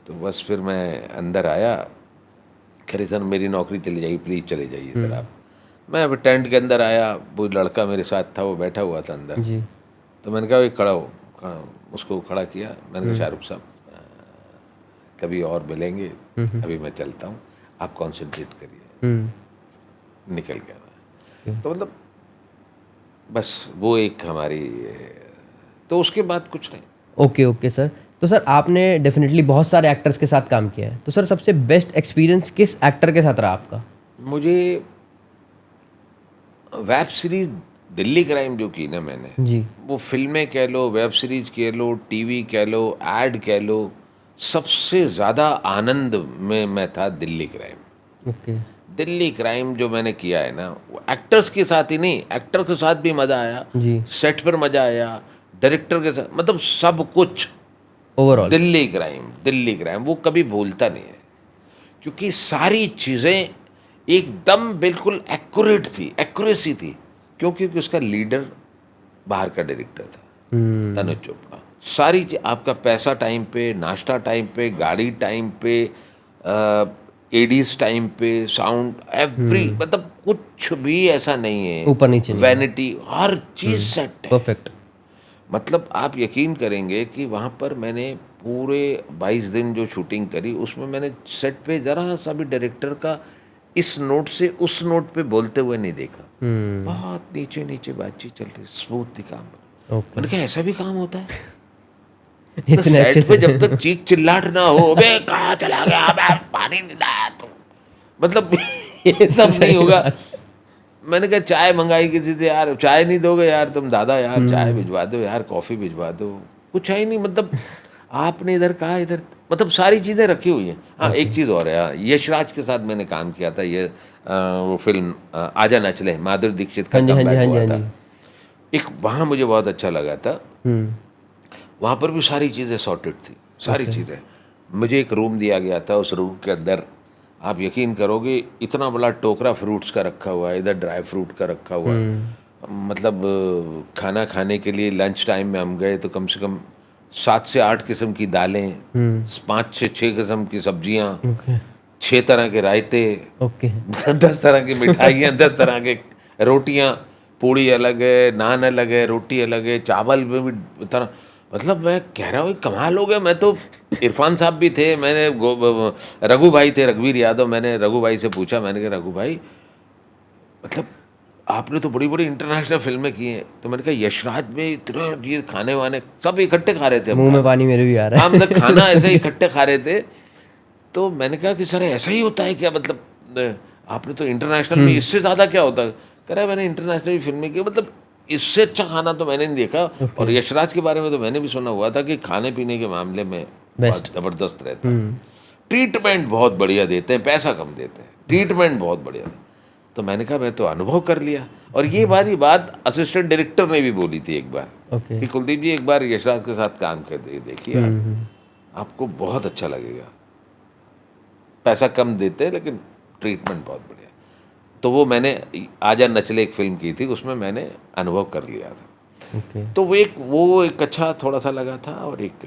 तो बस फिर मैं अंदर आया, खैर सर मेरी नौकरी चली जाएगी, प्लीज़ चले जाइए सर आप। मैं अब टेंट के अंदर आया, वो लड़का मेरे साथ था, वो बैठा हुआ था अंदर। जी। तो मैंने कहा खड़ा हो, उसको खड़ा किया। मैंने कहा शाहरुख साहब कभी और मिलेंगे, अभी मैं चलता हूँ, आप कॉन्सेंट्रेट करिए। निकल गया मैं। तो मतलब बस वो एक हमारी, तो उसके बाद कुछ नहीं। Okay okay sir. तो सर आपने डेफिनेटली बहुत सारे एक्टर्स के साथ काम किया है, तो सर सबसे बेस्ट एक्सपीरियंस किस एक्टर के साथ रहा आपका? मुझे वेब सीरीज दिल्ली क्राइम जो की ना मैंने, जी। वो फिल्में कह लो, वेब सीरीज कह लो, टीवी कह लो, एड कह लो, सबसे ज़्यादा आनंद में मैं था Delhi crime. Okay. Delhi crime जो मैंने किया है ना, वो एक्टर्स के साथ ही नहीं, एक्टर के साथ भी मज़ा आया, जी। सेट पर मज़ा आया, डायरेक्टर के साथ, मतलब सब कुछ। ओवरऑल दिल्ली क्राइम वो कभी भूलता नहीं है, क्योंकि सारी चीज़ें एकदम बिल्कुल एक्यूरेट थी, एक्यूरेसी थी, क्योंकि उसका लीडर बाहर का डायरेक्टर था, तनुज चोपड़ा। सारी चीज, आपका पैसा टाइम पे, नाश्ता टाइम पे, गाड़ी टाइम पे, एडीज टाइम पे, साउंड एवरी, मतलब कुछ भी ऐसा नहीं है, ऊपर नीचे नहीं, वैनिटी, हर चीज सेट है, परफेक्ट। मतलब आप यकीन करेंगे कि वहाँ पर मैंने पूरे 22 दिन जो शूटिंग करी, उसमें मैंने सेट पे ज़रा सा भी डायरेक्टर का इस नोट से उस नोट पे बोलते हुए नहीं देखा। बहुत नीचे नीचे बातचीत चल रही, स्मूथ काम। ओके। मैंने कहा ऐसा भी काम होता है? तो इतने सेट अच्छे पे से जब तक चीख चिल्लाट ना हो, बे कहाँ चला गया, बे पानी नहीं लाया तो, मतलब ये सब नहीं होगा। मैंने कहा चाय मंगाई किसी से, यार चाय नहीं दोगे यार तुम दादा, यार चाय भिजवा दो यार, कॉफ़ी भिजवा दो, कुछ है ही नहीं, मतलब आपने इधर कहा इधर, मतलब सारी चीज़ें रखी हुई हैं। हाँ एक चीज़ और है, हाँ, यशराज के साथ मैंने काम किया था, ये वो फिल्म आजा नच ले, माधुरी दीक्षित का कमबैक हुआ था एक, वहाँ मुझे बहुत अच्छा लगा था। वहाँ पर भी सारी चीज़ें सॉर्टेड थी, सारी चीज़ें। मुझे एक रूम दिया गया था, उस रूम के अंदर आप यकीन करोगे इतना बड़ा टोकरा फ्रूट्स का रखा हुआ है, इधर ड्राई फ्रूट का रखा हुआ है, मतलब खाना खाने के लिए लंच टाइम में हम गए तो कम से कम 7 से 8 किस्म की दालें, 5 से 6 किस्म की सब्जियाँ, 6 तरह के रायते, 10 तरह की मिठाइयाँ, 10 तरह के रोटियाँ, पूड़ी अलग है, नान अलग है, रोटी अलग है, चावल में भी तरह, मतलब मैं कह रहा हूँ कमाल हो गया। मैं तो इरफान साहब भी थे, मैंने रघु भाई थे, रघुवीर यादव, मैंने रघु भाई से पूछा, मैंने कहा रघु भाई मतलब आपने तो बड़ी बड़ी इंटरनेशनल फिल्में की हैं, तो मैंने कहा यशराज में इतना ये खाने वाने सब इकट्ठे खा रहे थे हम मुंह में खाना। पानी मेरे भी आ रहा हाँ है। मतलब खाना ऐसे ही इकट्ठे खा रहे थे। तो मैंने कहा कि सर ऐसा ही होता है क्या, मतलब आपने तो इंटरनेशनल में इससे ज़्यादा क्या होता है? कह रहा है मैंने इंटरनेशनल फिल्में की, मतलब इससे अच्छा खाना तो मैंने नहीं देखा। और यशराज के बारे में तो मैंने भी सुना हुआ था कि खाने पीने के मामले में बहुत ज़बरदस्त रहता है, ट्रीटमेंट बहुत बढ़िया देते हैं, पैसा कम देते हैं, ट्रीटमेंट बहुत बढ़िया है। तो मैंने कहा मैं तो अनुभव कर लिया। और ये वाली बात असिस्टेंट डायरेक्टर ने भी बोली थी एक बार ओके। कि कुलदीप जी एक बार यशराज के साथ काम कर देखिए आपको बहुत अच्छा लगेगा, पैसा कम देते हैं लेकिन ट्रीटमेंट बहुत बढ़िया। तो वो मैंने आजा नचले एक फिल्म की थी, उसमें मैंने अनुभव कर लिया था। ओके। तो वो एक अच्छा थोड़ा सा लगा था। और एक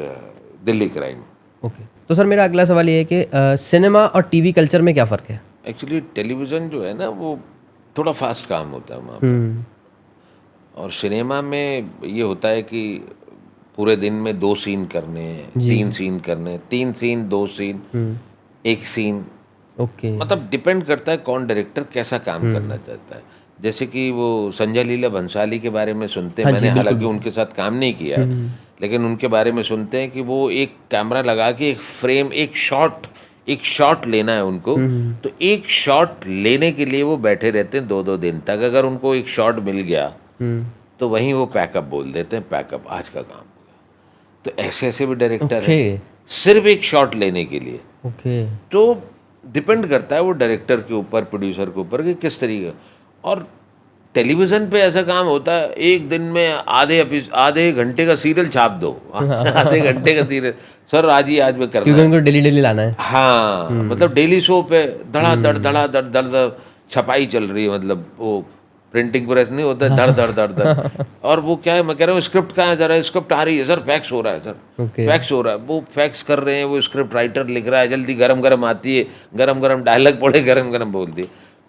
दिल्ली क्राइम। ओके, तो सर मेरा अगला सवाल ये है कि सिनेमा और टीवी कल्चर में क्या फ़र्क है? एक्चुअली टेलीविज़न जो है ना वो थोड़ा फास्ट काम होता है वहाँ पर, और सिनेमा में ये होता है कि पूरे दिन में 2 सीन करने हैं, 3 सीन करने हैं, 3 सीन 2 सीन 1 सीन, ओके। मतलब डिपेंड करता है कौन डायरेक्टर कैसा काम करना चाहता है। जैसे कि वो संजय लीला भंसाली के बारे में सुनते हैं, मैंने हालांकि उनके साथ काम नहीं किया, लेकिन उनके बारे में सुनते हैं कि वो एक कैमरा लगा के एक फ्रेम एक शॉट लेना है उनको, तो एक शॉट लेने के लिए वो बैठे रहते हैं 2-2 दिन तक। अगर उनको एक शॉट मिल गया तो वहीं वो पैकअप बोल देते हैं, पैकअप आज का काम हो गया। तो ऐसे ऐसे भी डायरेक्टर ओके। है सिर्फ एक शॉट लेने के लिए। ओके। तो डिपेंड करता है वो डायरेक्टर के ऊपर, प्रोड्यूसर के ऊपर कि किस तरीके। और टेलीविज़न पे ऐसा काम होता है एक दिन में आधे घंटे का सीरियल छाप दो। आधे घंटे का सीरियल, सर आज में करना क्योंकि है। उनको डेली डेली लाना है। हाँ मतलब डेली शो पे धड़ छपाई चल रही है, मतलब वो प्रिंटिंग प्रेस नहीं होता है, धड़। और वो क्या है, मैं कह रहा हूँ स्क्रिप्ट कहाँ है, जरा स्क्रिप्ट आ रही है सर, फैक्स हो रहा है सर, ओके। फैक्स हो रहा है। वो फैक्स कर रहे हैं, वो स्क्रिप्ट राइटर लिख रहा है, जल्दी गरम गरम आती है, गरम गरम डायलॉग पड़े, गरम गरम बोल दिए।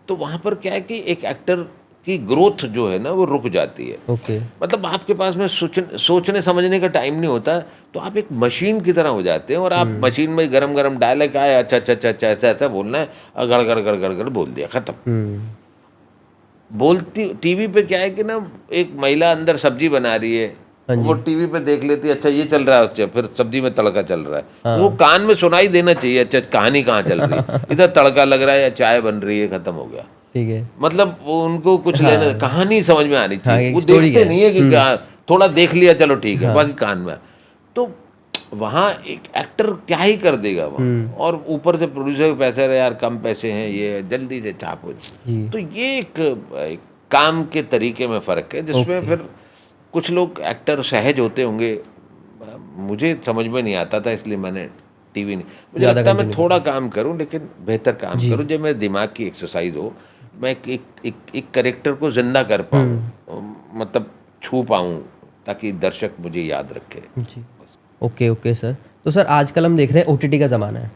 तो वहाँ पर क्या है कि एक एक्टर की ग्रोथ जो है ना वो रुक जाती है। ओके। मतलब आपके पास में सोचने समझने का टाइम नहीं होता, तो आप एक मशीन की तरह हो जाते हैं। और आप मशीन में गरम गरम डायलॉग आए, अच्छा अच्छा अच्छा अच्छा ऐसा ऐसा बोलना है, और गड़ बोल दिया, खत्म। बोलती टीवी पे क्या है कि ना एक महिला अंदर सब्जी बना रही है, वो टीवी पे देख लेती है, अच्छा ये चल रहा है, अच्छा फिर सब्जी में तड़का चल रहा है, वो कान में सुनाई देना चाहिए, अच्छा कहानी कहाँ चल रही है, इधर तड़का लग रहा है या चाय बन रही है, खत्म हो गया। ठीक है। मतलब वो उनको कुछ लेने, कहानी समझ में आनी चाहिए। वो स्टोरी देखते है। नहीं है कि क्या, थोड़ा देख लिया चलो ठीक है, बाकी कान में। तो वहाँ एक एक्टर क्या ही कर देगा वहाँ, और ऊपर से प्रोड्यूसर के पैसे रहे यार, कम पैसे हैं, ये जल्दी से छाप हो जाए। तो ये एक काम के तरीके में फ़र्क है, जिसमें फिर कुछ लोग एक्टर सहज होते होंगे, मुझे समझ में नहीं आता था, इसलिए मैंने टीवी नहीं, मुझे लगता है मैं थोड़ा काम करूं लेकिन बेहतर काम करूं, जब मेरे दिमाग की एक्सरसाइज हो, मैं एक कैरेक्टर को जिंदा कर पाऊं, मतलब छू पाऊं, ताकि दर्शक मुझे याद रखे। जी। Okay okay sir. तो सर आजकल हम देख रहे हैं ओटीटी का ज़माना है,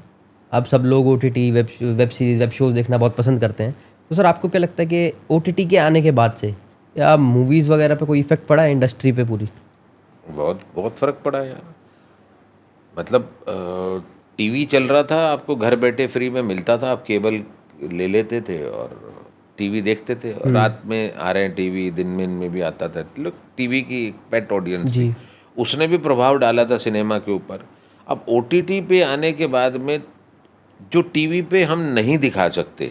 अब सब लोग OTT web series web shows देखना बहुत पसंद करते हैं। तो सर आपको क्या लगता है कि ओटीटी के आने के बाद से या मूवीज़ वगैरह पे कोई इफेक्ट पड़ा है इंडस्ट्री पे पूरी? बहुत बहुत फ़र्क पड़ा है यार। मतलब टीवी चल रहा था, आपको घर बैठे फ्री में मिलता था, आप केबल ले लेते थे और टीवी देखते थे, और रात में आ रहे हैं टीवी, दिन में भी आता था। लोग टीवी की पेट ऑडियंस थी, उसने भी प्रभाव डाला था सिनेमा के ऊपर। अब ओटीटी पे आने के बाद में जो टीवी पे हम नहीं दिखा सकते,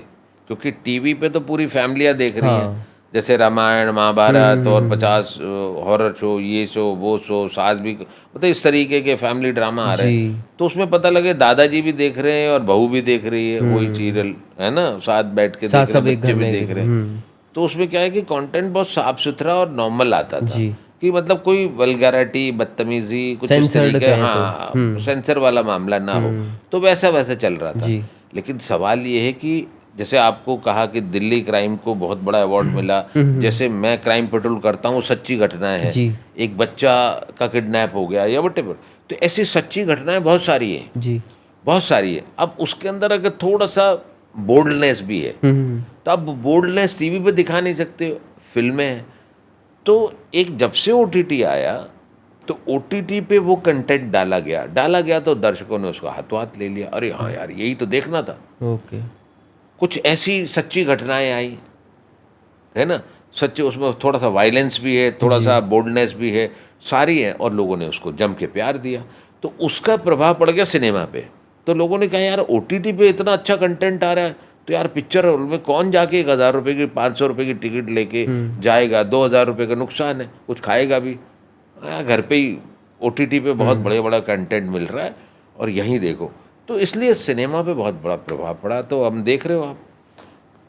क्योंकि टीवी पे तो पूरी फैमिलियाँ देख रही हैं, जैसे रामायण महाभारत और 50 हॉरर शो, ये शो वो शो, सास भी, मतलब इस तरीके के फैमिली ड्रामा आ रहे हैं। तो उसमें पता लगे दादाजी भी देख रहे हैं और बहू भी देख रही है, वही सीरियल है ना, साथ बैठ के देख रहे हैं, बच्चे भी देख रहे हैं। तो उसमें क्या है कि कंटेंट बहुत साफ सुथरा और नॉर्मल आता था, कि मतलब कोई वल्गैरिटी, बदतमीजी, कुछ इस तरीके, हाँ सेंसर वाला मामला ना हो, तो वैसा चल रहा था। लेकिन सवाल ये है कि जैसे आपको कहा कि दिल्ली क्राइम को बहुत बड़ा अवार्ड मिला, जैसे मैं क्राइम पेट्रोल करता हूँ, सच्ची घटनाएं हैं, एक बच्चा का किडनैप हो गया या व्हाटएवर, तो ऐसी सच्ची घटनाएं बहुत सारी हैं, बहुत सारी है। अब उसके अंदर अगर थोड़ा सा बोल्डनेस भी है, तो अब बोल्डनेस टीवी पे दिखा नहीं सकते, फिल्में हैं। तो एक जब से ओटीटी आया तो OTT पे वो कंटेंट डाला गया तो दर्शकों ने उसको हाथों हाथ ले लिया, अरे हाँ यार यही तो देखना था। ओके। कुछ ऐसी सच्ची घटनाएं आई है ना, सच्चे, उसमें थोड़ा सा वायलेंस भी है, थोड़ा सा बोल्डनेस भी है, सारी है, और लोगों ने उसको जम के प्यार दिया, तो उसका प्रभाव पड़ गया सिनेमा पे। तो लोगों ने कहा यार OTT पे इतना अच्छा कंटेंट आ रहा है, तो यार पिक्चर हॉल में कौन जाके 1,000 रुपये की 500 रुपये की टिकट लेके जाएगा, 2,000 रुपये का नुकसान है, कुछ खाएगा भी, घर पे ही OTT पे बहुत बड़ा कंटेंट मिल रहा है और यहीं देखो। तो इसलिए सिनेमा पे बहुत बड़ा प्रभाव पड़ा। तो हम देख रहे हो आप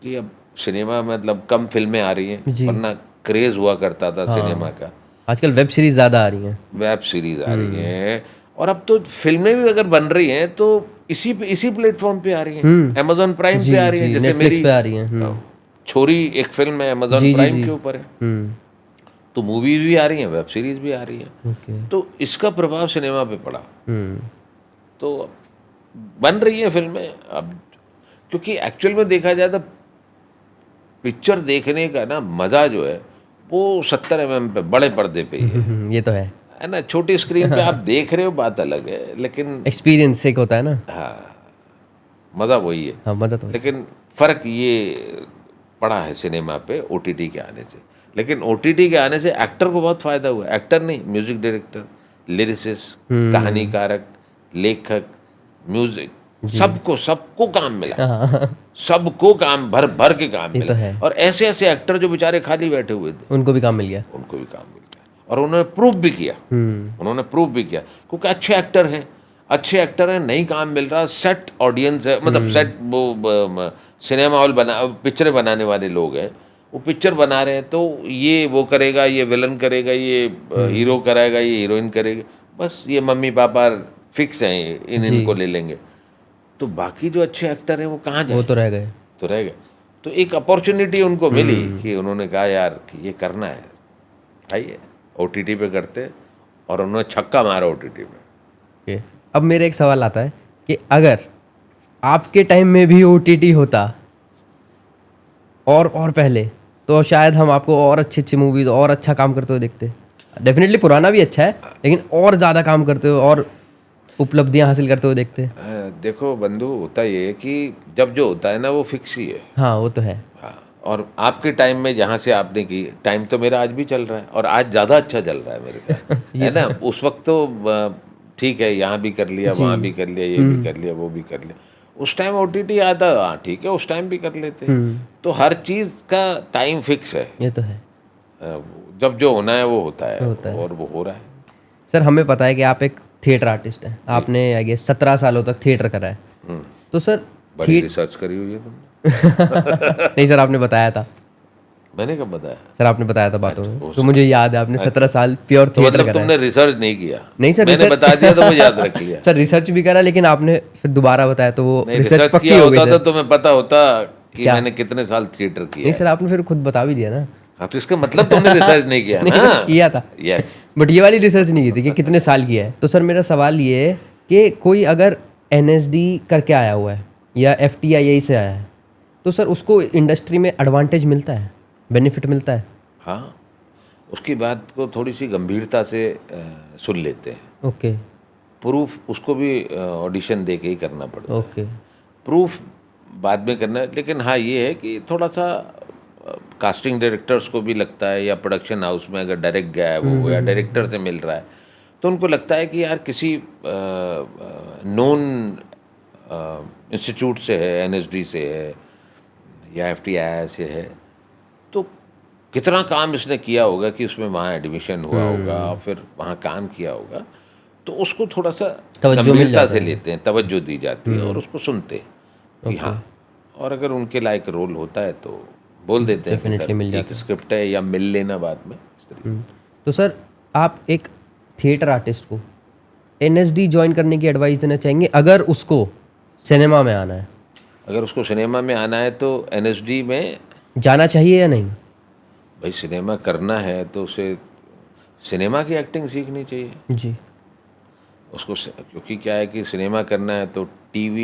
कि अब सिनेमा में मतलब कम फिल्में आ रही हैं, वरना क्रेज हुआ करता था सिनेमा का। आजकल वेब सीरीज ज़्यादा आ रही हैं। वेब सीरीज आ रही हैं, और अब तो फिल्में भी अगर बन रही हैं तो इसी प्लेटफॉर्म पे आ रही हैं, Amazon प्राइम पे आ रही हैं। जैसे नेटफ्लिक्स मेरी पे आ रही हैं। छोरी एक फिल्म है, Amazon प्राइम के ऊपर है, तो मूवी भी आ रही हैं, वेब सीरीज भी आ रही है। ओके। तो इसका प्रभाव सिनेमा पे पड़ा, तो बन रही हैं फिल्में अब। क्योंकि एक्चुअल में देखा जाए तो पिक्चर देखने का ना मज़ा जो है वो 70 mm पे बड़े पर्दे पे ही है ये तो है ना। छोटी स्क्रीन पे आप देख रहे हो बात अलग है, लेकिन एक्सपीरियंस एक होता है ना। हाँ, मज़ा वही है। हाँ, मज़ा तो है। लेकिन फ़र्क ये पड़ा है सिनेमा पे OTT के आने से। लेकिन OTT के आने से एक्टर को बहुत फ़ायदा हुआ। एक्टर नहीं, म्यूज़िक डायरेक्टर, लिरिसिस्ट, कहानीकारक, लेखक, म्यूज़िक, सबको काम मिला। सबको काम भर भर के काम मिला। तो है। और ऐसे ऐसे एक्टर जो बेचारे खाली बैठे हुए थे, उनको भी काम मिल गया। उनको भी काम मिल गया, और उन्होंने प्रूव भी किया। क्योंकि अच्छे एक्टर हैं, नहीं काम मिल रहा, सेट ऑडियंस है, मतलब सेट वो सिनेमा हॉल पिक्चरें बनाने वाले लोग हैं, वो पिक्चर बना रहे हैं, तो ये वो करेगा, ये विलन करेगा, ये हीरो कराएगा, ये हीरोइन करेगी, बस ये मम्मी पापा फिक्स हैं, इनको ले लेंगे। तो बाकी जो अच्छे एक्टर हैं वो कहाँ जाए? वो तो रह गए। तो एक अपॉर्चुनिटी उनको मिली कि उन्होंने कहा यार कि ये करना है, आइए OTT पे करते, और उन्होंने छक्का मारा OTT पे। अब मेरा एक सवाल आता है कि अगर आपके टाइम में भी OTT होता और पहले, तो शायद हम आपको और अच्छी मूवीज़ और अच्छा काम करते हुए देखते। डेफिनेटली पुराना भी अच्छा है, लेकिन और ज़्यादा काम करते हुए और उपलब्धियां हासिल करते हुए देखते। देखो बंधु, होता ये है कि जब जो होता है ना वो फिक्स ही है। हाँ, वो तो है। हाँ, और आपके टाइम में जहाँ से आपने की, टाइम तो मेरा आज भी चल रहा है, और आज ज़्यादा अच्छा चल रहा है मेरे ख्याल है ना। उस वक्त तो ठीक है, यहाँ भी कर लिया, वहाँ भी कर लिया, ये भी कर लिया, वो भी कर लिया। उस टाइम OTT आता, हाँ ठीक है, उस टाइम भी कर लेते। तो हर चीज़ का टाइम फिक्स है। ये तो है। जब जो होना है वो होता है, और वो हो रहा है। सर, हमें पता है कि आप एक थिएटर आर्टिस्ट हैं। आपने आई गेस 17 सालों तक थिएटर करा है। तो सर बड़ी रिसर्च करी हुई है तुमने। नहीं सर, आपने बताया था। मैंने कब बताया? सर, आपने बताया था बातों में, तो मुझे याद है आपने 17 साल प्योर थिएटर मतलब करा है। तुमने रिसर्च नहीं किया? नहीं सर, मैंने बता दिया तो वो याद रख लिया। सर, रिसर्च भी करा, लेकिन आपने फिर दोबारा बताया तो वो रिसर्च पक्की किया हो गई होता सर। तो तुम्हें पता होता कि मैंने कितने साल थिएटर किया। नहीं सर, आपने फिर खुद बता भी दिया ना। हाँ, तो इसका मतलब तुमने रिसर्च नहीं किया ना? किया था। यस। बट ये वाली रिसर्च नहीं की थी कि कितने साल किया है। तो सर, मेरा सवाल ये है कि कोई अगर NSD करके आया हुआ है या FTII से आया है, तो सर उसको इंडस्ट्री में एडवांटेज मिलता है, बेनिफिट मिलता है? हाँ, उसकी बात को थोड़ी सी गंभीरता से सुन लेते हैं। ओके। प्रूफ उसको भी ऑडिशन दे के ही करना पड़ता है। ओके। प्रूफ बाद में करना है, लेकिन हाँ ये है कि थोड़ा सा कास्टिंग डायरेक्टर्स को भी लगता है, या प्रोडक्शन हाउस में अगर डायरेक्ट गया है वो, या डायरेक्टर से मिल रहा है, तो उनको लगता है कि यार किसी नोन इंस्टीट्यूट से है, NSD से है या FTII से है, तो कितना काम इसने किया होगा कि उसमें वहाँ एडमिशन हुआ होगा, फिर वहाँ काम किया होगा, तो उसको थोड़ा सा गंभीरता से लेते हैं, तवज्जो दी जाती है, और उसको सुनते हैं कि हाँ, और अगर उनके लायक रोल होता है तो बोल देते हैं कि सर एक स्क्रिप्ट है, या मिल लेना बाद में, इस तरीके। तो सर, आप एक थिएटर आर्टिस्ट को NSD ज्वाइन करने की एडवाइस देना चाहेंगे अगर उसको सिनेमा में आना है? अगर उसको सिनेमा में आना है तो NSD में जाना चाहिए या नहीं? भाई, सिनेमा करना है तो उसे सिनेमा की एक्टिंग सीखनी चाहिए जी। उसको, क्योंकि क्या है कि सिनेमा करना है तो TV,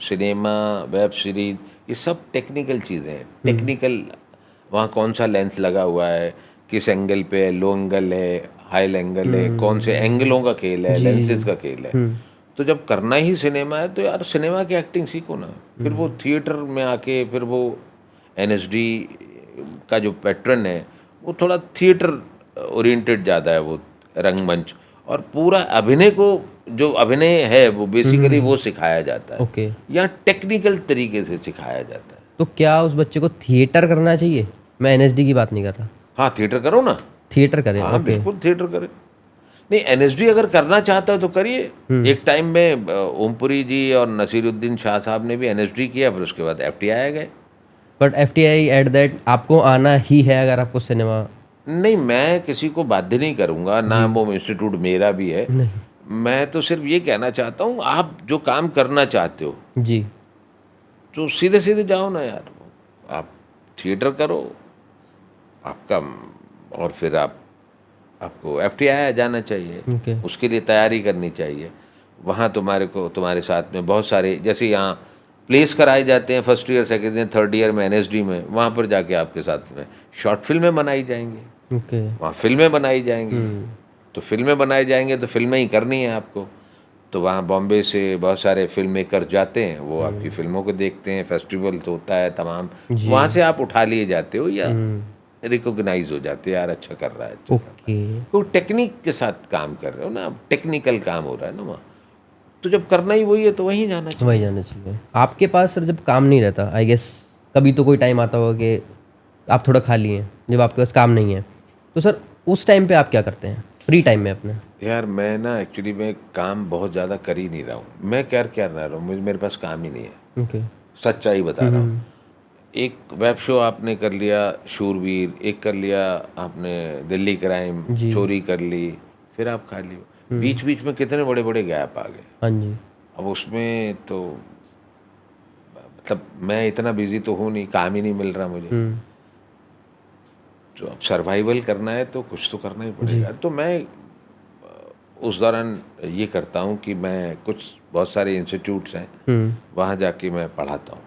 सिनेमा, वेब सीरीज, ये सब टेक्निकल चीज़ें हैं। टेक्निकल, वहाँ कौन सा लेंस लगा हुआ है, किस एंगल पे है, लो एंगल है, हाई एंगल है, कौन से एंगलों का खेल है, लेंसेज का खेल है। तो जब करना ही सिनेमा है तो यार सिनेमा की एक्टिंग सीखो ना। फिर वो थिएटर में आके फिर वो NSD का जो पैटर्न है वो थोड़ा थिएटर ओरिएंटेड ज़्यादा है, वो रंगमंच, और पूरा अभिनय को जो अभिनय है वो बेसिकली वो सिखाया जाता है। ओके। या टेक्निकल तरीके से सिखाया जाता है। तो क्या उस बच्चे को थिएटर करना चाहिए? मैं NSD की बात नहीं कर रहा, हाँ, थिएटर करो ना। थिएटर करें। हाँ, ओके। बिल्कुल थिएटर करे। नहीं, NSD अगर करना चाहता है तो करिए। एक टाइम में ओमपुरी जी और नसीरुद्दीन शाह साहब ने भी NSD किया, फिर उसके बाद FTI आ गए। बट FTI एट दैट आपको आना ही है अगर आपको सिनेमा। नहीं, मैं किसी को बाध्य नहीं करूँगा, ना वो इंस्टीट्यूट मेरा भी है। मैं तो सिर्फ ये कहना चाहता हूँ, आप जो काम करना चाहते हो जी। तो सीधे सीधे जाओ ना यार। आप थिएटर करो आपका, और फिर आपको FTI जाना चाहिए। ओके। उसके लिए तैयारी करनी चाहिए। वहाँ तुम्हारे साथ में बहुत सारे, जैसे यहाँ प्लेस कराए जाते हैं first year, second year, third year में NSD में, वहाँ पर जाके आपके साथ में शॉर्ट फिल्में बनाई जाएंगी। ओके। वहाँ फिल्में बनाई जाएंगी। तो फिल्में बनाई जाएंगे तो फिल्में ही करनी है आपको। तो वहाँ बॉम्बे से बहुत सारे फिल्म मेकर जाते हैं, वो आपकी फिल्मों को देखते हैं, फेस्टिवल तो होता है तमाम, वहाँ से आप उठा लिए जाते हो या रिकॉग्नाइज हो जाते हो, यार अच्छा कर रहा है, अच्छा कर रहा ओके। है। तो टेक्निक के साथ काम कर रहे हो ना, टेक्निकल काम हो रहा है ना वहाँ। तो जब करना ही वही है तो वहीं जाना चाहिए। वही जाना चाहिए। आपके पास सर जब काम नहीं रहता, आई गेस कभी तो कोई टाइम आता होगा कि आप थोड़ा खाली हैं, जब आपके पास काम नहीं है, तो सर उस टाइम पे आप क्या करते हैं फ्री टाइम में अपने? यार मैं ना एक्चुअली मैं काम बहुत ज़्यादा कर ही नहीं रहा हूँ। मैं क्या कर रहा हूँ, मेरे पास काम ही नहीं है। ओके। सच्चाई बता रहा हूँ। एक वेब शो आपने कर लिया शूरवीर, एक कर लिया आपने दिल्ली क्राइम, चोरी कर ली, फिर आप खाली हो। बीच बीच में कितने बड़े बड़े गैप आ गए। हाँ जी। अब उसमें तो मतलब मैं इतना बिजी तो हूँ नहीं, काम ही नहीं मिल रहा मुझे। तो अब सर्वाइवल करना है तो कुछ तो करना ही पड़ेगा। तो मैं उस दौरान ये करता हूँ कि मैं बहुत सारे इंस्टीट्यूट्स हैं, वहाँ जाके मैं पढ़ाता हूँ।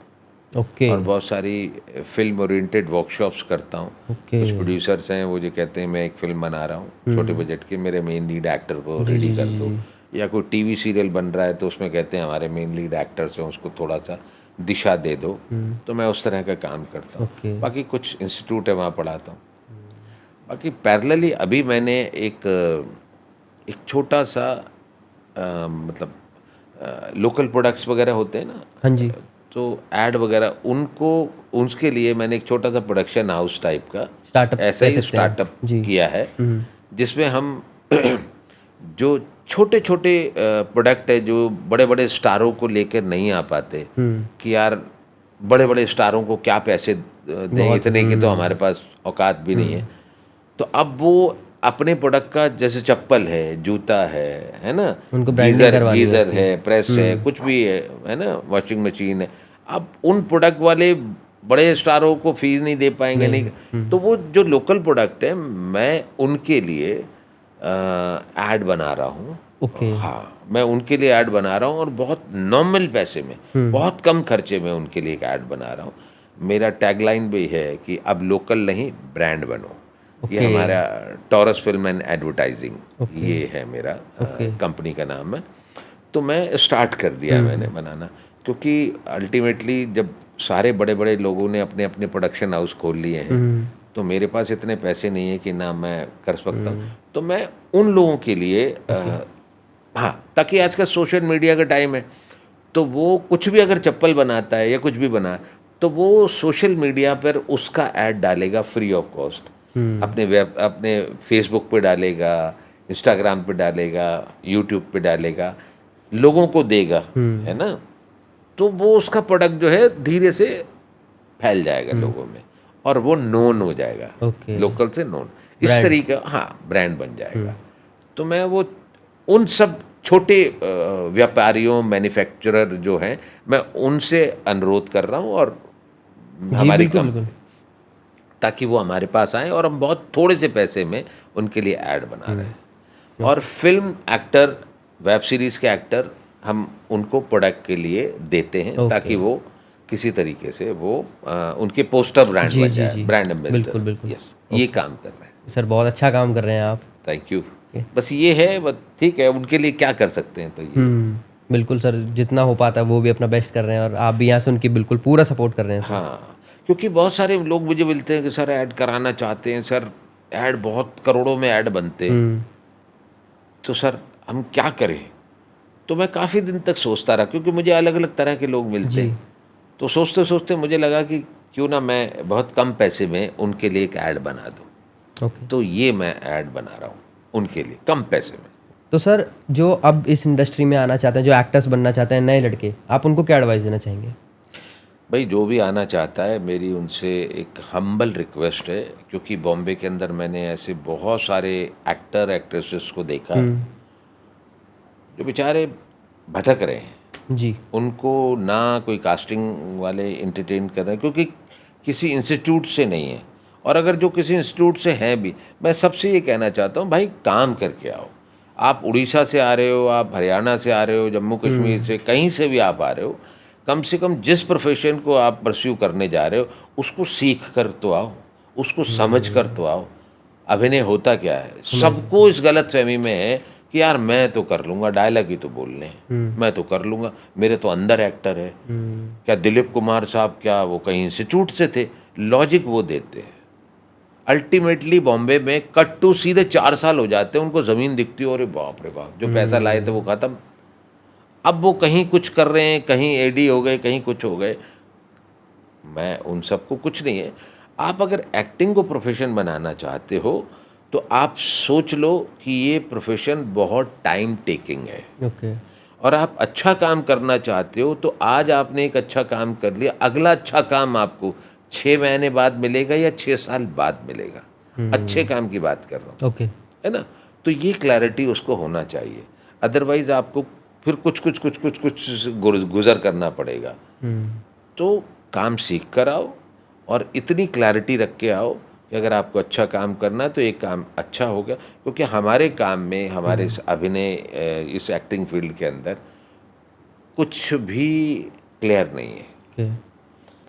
ओके। और बहुत सारी फिल्म ओरिएंटेड वर्कशॉप्स करता हूँ। ओके। कुछ प्रोड्यूसर्स हैं वो जो कहते हैं मैं एक फिल्म बना रहा हूँ छोटे बजट के, मेरे मेन लीड एक्टर को रेडी कर दो। या कोई टीवी सीरियल बन रहा है तो उसमें कहते हैं हमारे मेन लीड एक्टर्स हैं, उसको थोड़ा सा दिशा दे दो। तो मैं उस तरह का काम करता हूँ। ओके। बाकी कुछ इंस्टीट्यूट है वहाँ पढ़ाता हूँ। बाकी पैरेलली अभी मैंने एक छोटा सा मतलब लोकल प्रोडक्ट्स वगैरह होते हैं ना, हाँ जी। तो ऐड वगैरह उनके लिए मैंने एक छोटा सा प्रोडक्शन हाउस टाइप का स्टार्टअप ऐसा ही स्टार्टअप किया है, जिसमें हम जो छोटे छोटे प्रोडक्ट है जो बड़े बड़े स्टारों को लेकर नहीं आ पाते कि यार बड़े बड़े स्टारों को क्या पैसे दें, इतने की तो हमारे पास औकात भी नहीं है। तो अब वो अपने प्रोडक्ट का, जैसे चप्पल है, जूता है ना, उनको ब्रांडिंग गीजर है, प्रेस है, कुछ भी है ना, वॉशिंग मशीन है। अब उन प्रोडक्ट वाले बड़े स्टारों को फीस नहीं दे पाएंगे, नहीं। तो वो जो लोकल प्रोडक्ट है मैं उनके लिए ऐड बना रहा हूँ। ओके। हाँ, मैं उनके लिए ऐड बना रहा हूँ और बहुत नॉमिनल पैसे में, बहुत कम खर्चे में उनके लिए एक ऐड बना रहा हूँ। मेरा टैगलाइन भी है कि अब लोकल नहीं ब्रांड बनो। ये हमारा टॉरस फिल्म एंड एडवर्टाइजिंग, ये है मेरा कंपनी का नाम है। तो मैं स्टार्ट कर दिया मैंने बनाना, क्योंकि अल्टीमेटली जब सारे बड़े बड़े लोगों ने अपने अपने प्रोडक्शन हाउस खोल लिए हैं तो मेरे पास इतने पैसे नहीं है कि ना मैं कर सकता हूँ। तो मैं उन लोगों के लिए हाँ, ताकि आज का सोशल मीडिया का टाइम है, तो वो कुछ भी अगर चप्पल बनाता है या कुछ भी बना तो वो सोशल मीडिया पर उसका ऐड डालेगा फ्री ऑफ कॉस्ट, अपने फेसबुक पे डालेगा, इंस्टाग्राम पे डालेगा, यूट्यूब पे डालेगा, लोगों को देगा, है ना। तो वो उसका प्रोडक्ट जो है धीरे से फैल जाएगा लोगों में और वो नोन हो जाएगा, लोकल से नोन, इस तरीके हाँ ब्रांड बन जाएगा। तो मैं वो उन सब छोटे व्यापारियों, मैन्युफैक्चरर जो हैं, मैं उनसे अनुरोध कर रहा हूँ और हमारी कंपनी, ताकि वो हमारे पास आए और हम बहुत थोड़े से पैसे में उनके लिए ऐड बना रहे हैं। और फिल्म एक्टर, वेब सीरीज़ के एक्टर हम उनको प्रोडक्ट के लिए देते हैं ताकि वो किसी तरीके से वो उनके पोस्टर ब्रांड बन जाए, ब्रांड एम्बेसडर। बिल्कुल बिल्कुल। यस, ये काम कर रहे हैं सर, बहुत अच्छा काम कर रहे हैं आप। Thank you. बस ये है, बस ठीक है, उनके लिए क्या कर सकते हैं, तो ये। बिल्कुल सर, जितना हो पाता है वो भी अपना बेस्ट कर रहे हैं और आप भी यहाँ से उनकी बिल्कुल पूरा सपोर्ट कर रहे हैं सर। हाँ, क्योंकि बहुत सारे लोग मुझे मिलते हैं कि सर ऐड कराना चाहते हैं, सर ऐड बहुत करोड़ों में ऐड बनते हैं, तो सर हम क्या करें। तो मैं काफ़ी दिन तक सोचता रहा, क्योंकि मुझे अलग अलग तरह के लोग मिलते जी। हैं। तो सोचते सोचते मुझे लगा कि क्यों ना मैं बहुत कम पैसे में उनके लिए एक ऐड बना दूँ। ओके। तो ये मैं ऐड बना रहा हूँ उनके लिए कम पैसे में। तो सर जो अब इस इंडस्ट्री में आना चाहते हैं, जो एक्टर्स बनना चाहते हैं, नए लड़के, आप उनको क्या एडवाइस देना चाहेंगे? भाई जो भी आना चाहता है, मेरी उनसे एक हम्बल रिक्वेस्ट है, क्योंकि बॉम्बे के अंदर मैंने ऐसे बहुत सारे एक्टर एक्ट्रेसेस को देखा है जो बेचारे भटक रहे हैं। जी। उनको ना कोई कास्टिंग वाले एंटरटेन कर रहे हैं, क्योंकि किसी इंस्टीट्यूट से नहीं है। और अगर जो किसी इंस्टीट्यूट से हैं भी, मैं सबसे ये कहना चाहता हूँ, भाई काम करके आओ। आप उड़ीसा से आ रहे हो, आप हरियाणा से आ रहे हो, जम्मू कश्मीर से, कहीं से भी आप आ रहे हो, कम से कम जिस प्रोफेशन को आप परस्यू करने जा रहे हो उसको सीख कर तो आओ, उसको समझ कर तो आओ। अभिनय होता क्या है, सबको इस गलत फहमी में है कि यार मैं तो कर लूँगा, डायलॉग ही तो बोलने हैं, मैं तो कर लूँगा, मेरे तो अंदर एक्टर है। क्या दिलीप कुमार साहब क्या वो कहीं इंस्टीट्यूट से थे? लॉजिक वो देते हैं। अल्टीमेटली बॉम्बे में कट टू सीधे 4 साल हो जाते हैं, उनको ज़मीन दिखती है, अरे बाप रे बाप, जो पैसा लाए थे वो ख़त्म। अब वो कहीं कुछ कर रहे हैं, कहीं एडी हो गए, कहीं कुछ हो गए। मैं उन सबको कुछ नहीं है। आप अगर एक्टिंग को प्रोफेशन बनाना चाहते हो तो आप सोच लो कि ये प्रोफेशन बहुत टाइम टेकिंग है। ओके। और आप अच्छा काम करना चाहते हो तो आज आपने एक अच्छा काम कर लिया, अगला अच्छा काम आपको 6 महीने बाद मिलेगा या 6 साल बाद मिलेगा। अच्छे काम की बात कर रहा हूँ, ओके। है ना। तो ये क्लैरिटी उसको होना चाहिए, अदरवाइज आपको फिर कुछ गुजर करना पड़ेगा। तो काम सीख कर आओ और इतनी क्लैरिटी रख के आओ कि अगर आपको अच्छा काम करना है तो एक काम अच्छा होगा। क्योंकि हमारे काम में, हमारे इस अभिनय, इस एक्टिंग फील्ड के अंदर कुछ भी क्लियर नहीं है। ओके।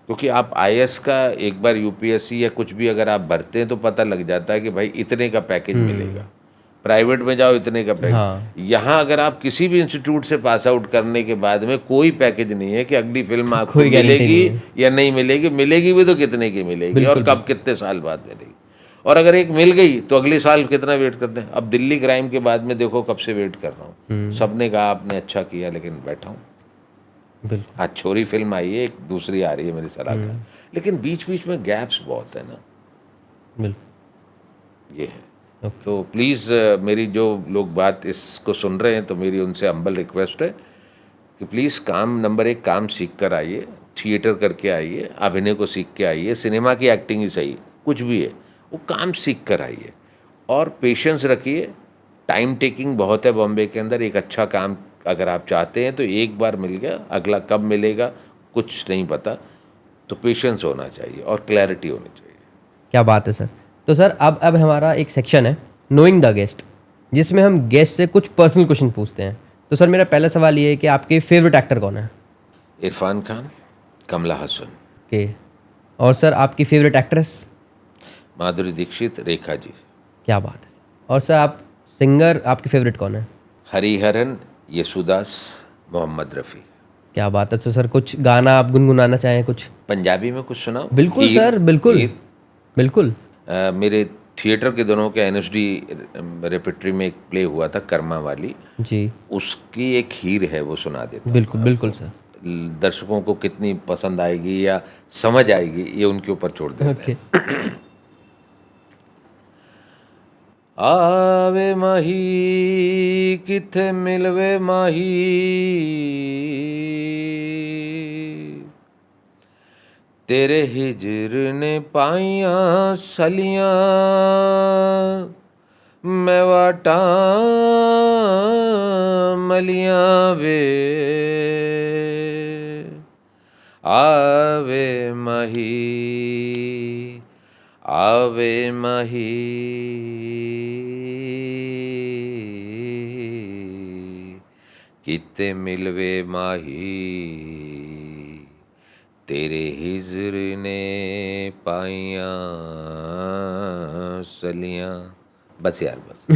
क्योंकि आप आईएएस का एक बार यूपीएससी या कुछ भी अगर आप भरते हैं तो पता लग जाता है कि भाई इतने का पैकेज मिलेगा। प्राइवेट में जाओ इतने का पैकेज। हाँ। यहाँ अगर आप किसी भी इंस्टीट्यूट से पास आउट करने के बाद में कोई पैकेज नहीं है कि अगली फिल्म आपको कोई गारंटी मिलेगी नहीं है। या नहीं मिलेगी। मिलेगी भी तो कितने की मिलेगी बिल्कुल, और कब, कितने साल बाद मिलेगी। और अगर एक मिल गई तो अगले साल कितना वेट करते हैं। अब दिल्ली क्राइम के बाद में देखो कब से वेट कर रहा हूँ। सबने कहा आपने अच्छा किया, लेकिन बैठा हूँ। बिल्कुल। आज छोरी फिल्म आई है, एक दूसरी आ रही है मेरी सलाह, लेकिन बीच बीच में गैप्स बहुत है ना, बिल्कुल। ये है। ओके। तो प्लीज़ मेरी जो लोग बात इसको सुन रहे हैं तो मेरी उनसे हम्बल रिक्वेस्ट है कि प्लीज़ काम, नंबर 1 काम सीख कर आइए, थिएटर करके आइए, अभिनय को सीख के आइए, सिनेमा की एक्टिंग ही सही, कुछ भी है वो काम सीख कर आइए और पेशेंस रखिए। टाइम टेकिंग बहुत है बॉम्बे के अंदर। एक अच्छा काम अगर आप चाहते हैं तो एक बार मिल गया, अगला कब मिलेगा कुछ नहीं पता। तो पेशेंस होना चाहिए और क्लैरिटी होनी चाहिए। क्या बात है सर। तो सर अब हमारा एक सेक्शन है नोइंग द गेस्ट, जिसमें हम गेस्ट से कुछ पर्सनल क्वेश्चन पूछते हैं। तो सर मेरा पहला सवाल ये है कि आपके फेवरेट एक्टर कौन है? इरफान खान, कमला हसन। ओके। और सर आपकी फेवरेट एक्ट्रेस? माधुरी दीक्षित, रेखा जी। क्या बात है सर। और सर आप सिंगर, आपकी फेवरेट कौन है? हरिहरन, येसुदास, मोहम्मद रफ़ी। क्या बात है। तो सर कुछ गाना आप गुनगुनाना चाहें कुछ? पंजाबी में कुछ सुनाओ? बिल्कुल हीर, सर, बिल्कुल हीर। बिल्कुल। मेरे थिएटर के दिनों के एनएसडी रेपिट्री में एक प्ले हुआ था, कर्मा वाली, जी उसकी एक हीर है, वो सुना देता हूँ बिल्कुल मैं बिल्कुल आपको। सर। दर्शकों को कितनी पसंद आएगी या समझ आएगी ये उनके ऊपर छोड़ देते ओके। हैं। आवे माही किथे मिलवे माही, तेरे हिजर ने पाइयां सलियां, मैं वाटा मलियां वे, आवे माही, आवे माही, किते मिलवे माही, तेरे हिजर ने पाइयां सलियां। बस यार बस।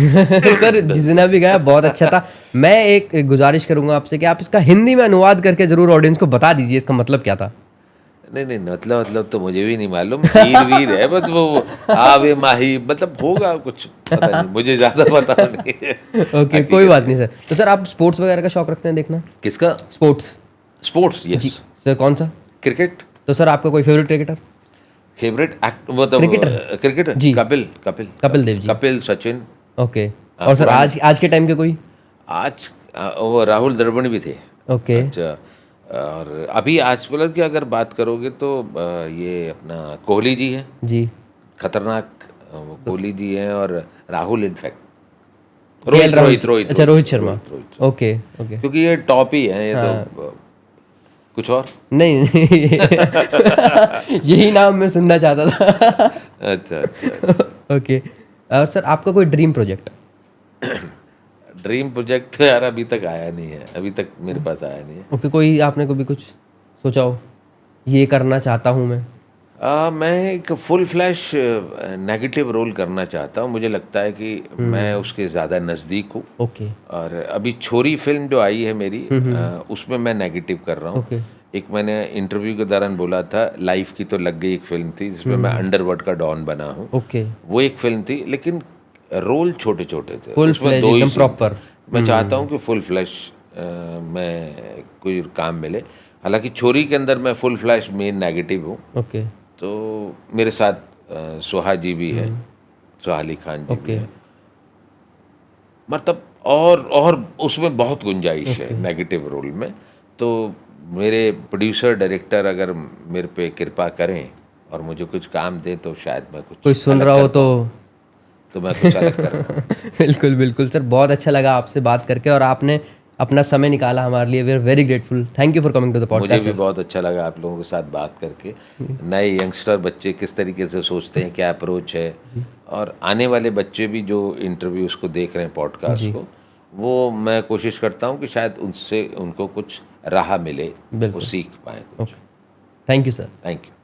सर जितना भी गया बहुत अच्छा था। मैं एक गुजारिश करूंगा आपसे कि आप इसका हिंदी में अनुवाद करके जरूर ऑडियंस को बता दीजिए इसका मतलब क्या था। नहीं नहीं, मतलब तो मुझे भी नहीं मालूम, वीर है बस वो आवे माही, मतलब होगा कुछ, पता नहीं, मुझे ज़्यादा पता नहीं है। ओके कोई बात नहीं सर। तो सर आप स्पोर्ट्स वगैरह का शौक रखते हैं देखना? किसका? स्पोर्ट्स। स्पोर्ट्स, जी यस। सर कौन सा? क्रिकेट। तो सर आपका कोई फेवरेट क्रिकेटर? फेवरेट एक्ट मतलब क्रिकेटर? क्रिकेटर जी। कपिल देव जी। कपिल, सचिन। ओके। और सर आज के टाइम के कोई? आज वो राहुल द्रविड़ भी थे। ओके। अच्छा। और अभी आज बोला कि अगर बात करोगे तो ये अपना कोहली जी हैं, जी। खतरनाक वो कोहली जी हैं, और राहुल इनफैक्ट केएल राहुल। रोहित अच्छा रोहित शर्मा। रोहित। Okay okay. क्योंकि ये टॉप ही है ये तो कुछ और नहीं यही नाम मैं सुनना चाहता था। अच्छा अच्छा। ओके। और सर आपका कोई ड्रीम प्रोजेक्ट? ड्रीम प्रोजेक्ट तो यार अभी तक आया नहीं है, अभी तक मेरे पास आया नहीं है। ओके कोई आपने कभी कुछ सोचा हो ये करना चाहता हूँ मैं? मैं एक फुल फ्लैश नेगेटिव रोल करना चाहता हूँ। मुझे लगता है कि मैं उसके ज़्यादा नज़दीक हूँ। ओके और अभी छोरी फिल्म जो आई है मेरी, उसमें मैं नेगेटिव कर रहा हूँ। ओके एक मैंने इंटरव्यू के दौरान बोला था, लाइफ की तो लग गई एक फिल्म थी जिसमें मैं अंडरवर्ल्ड का डॉन बना हूँ। ओके। वो एक फिल्म थी, लेकिन रोल छोटे छोटे थे, फुल उसमें फ्लैश दो ही एकदम scene थे। प्रॉपर। मैं चाहता हूँ कि फुल फ्लैश में कोई काम मिले। हालांकि छोरी के अंदर मैं फुल फ्लैश मेन नेगेटिव हूँ। ओके तो मेरे साथ सुहा जी भी है, सुहा अली खान जी भी ओके है, मतलब और उसमें बहुत गुंजाइश है नेगेटिव रोल में। तो मेरे प्रोड्यूसर डायरेक्टर अगर मेरे पे कृपा करें और मुझे कुछ काम दें तो शायद मैं कुछ कोई सुन अलग रहा हो कर पाऊं, तो मैं कुछ अलग कर पाऊं। बिल्कुल बिल्कुल सर बहुत अच्छा लगा आपसे बात करके और आपने अपना समय निकाला हमारे लिए। We are very grateful. Thank you for coming to the मुझे पॉडकास्ट भी सर। बहुत अच्छा लगा आप लोगों के साथ बात करके। नए यंगस्टर बच्चे किस तरीके से सोचते हैं, क्या अप्रोच है, और आने वाले बच्चे भी जो इंटरव्यूज़ को देख रहे हैं, पॉडकास्ट जी को, वो मैं कोशिश करता हूँ कि शायद उनसे उनको कुछ राह मिले, वो बिल्कुल। सीख पाएँ कुछ। Okay thank you sir. Thank you.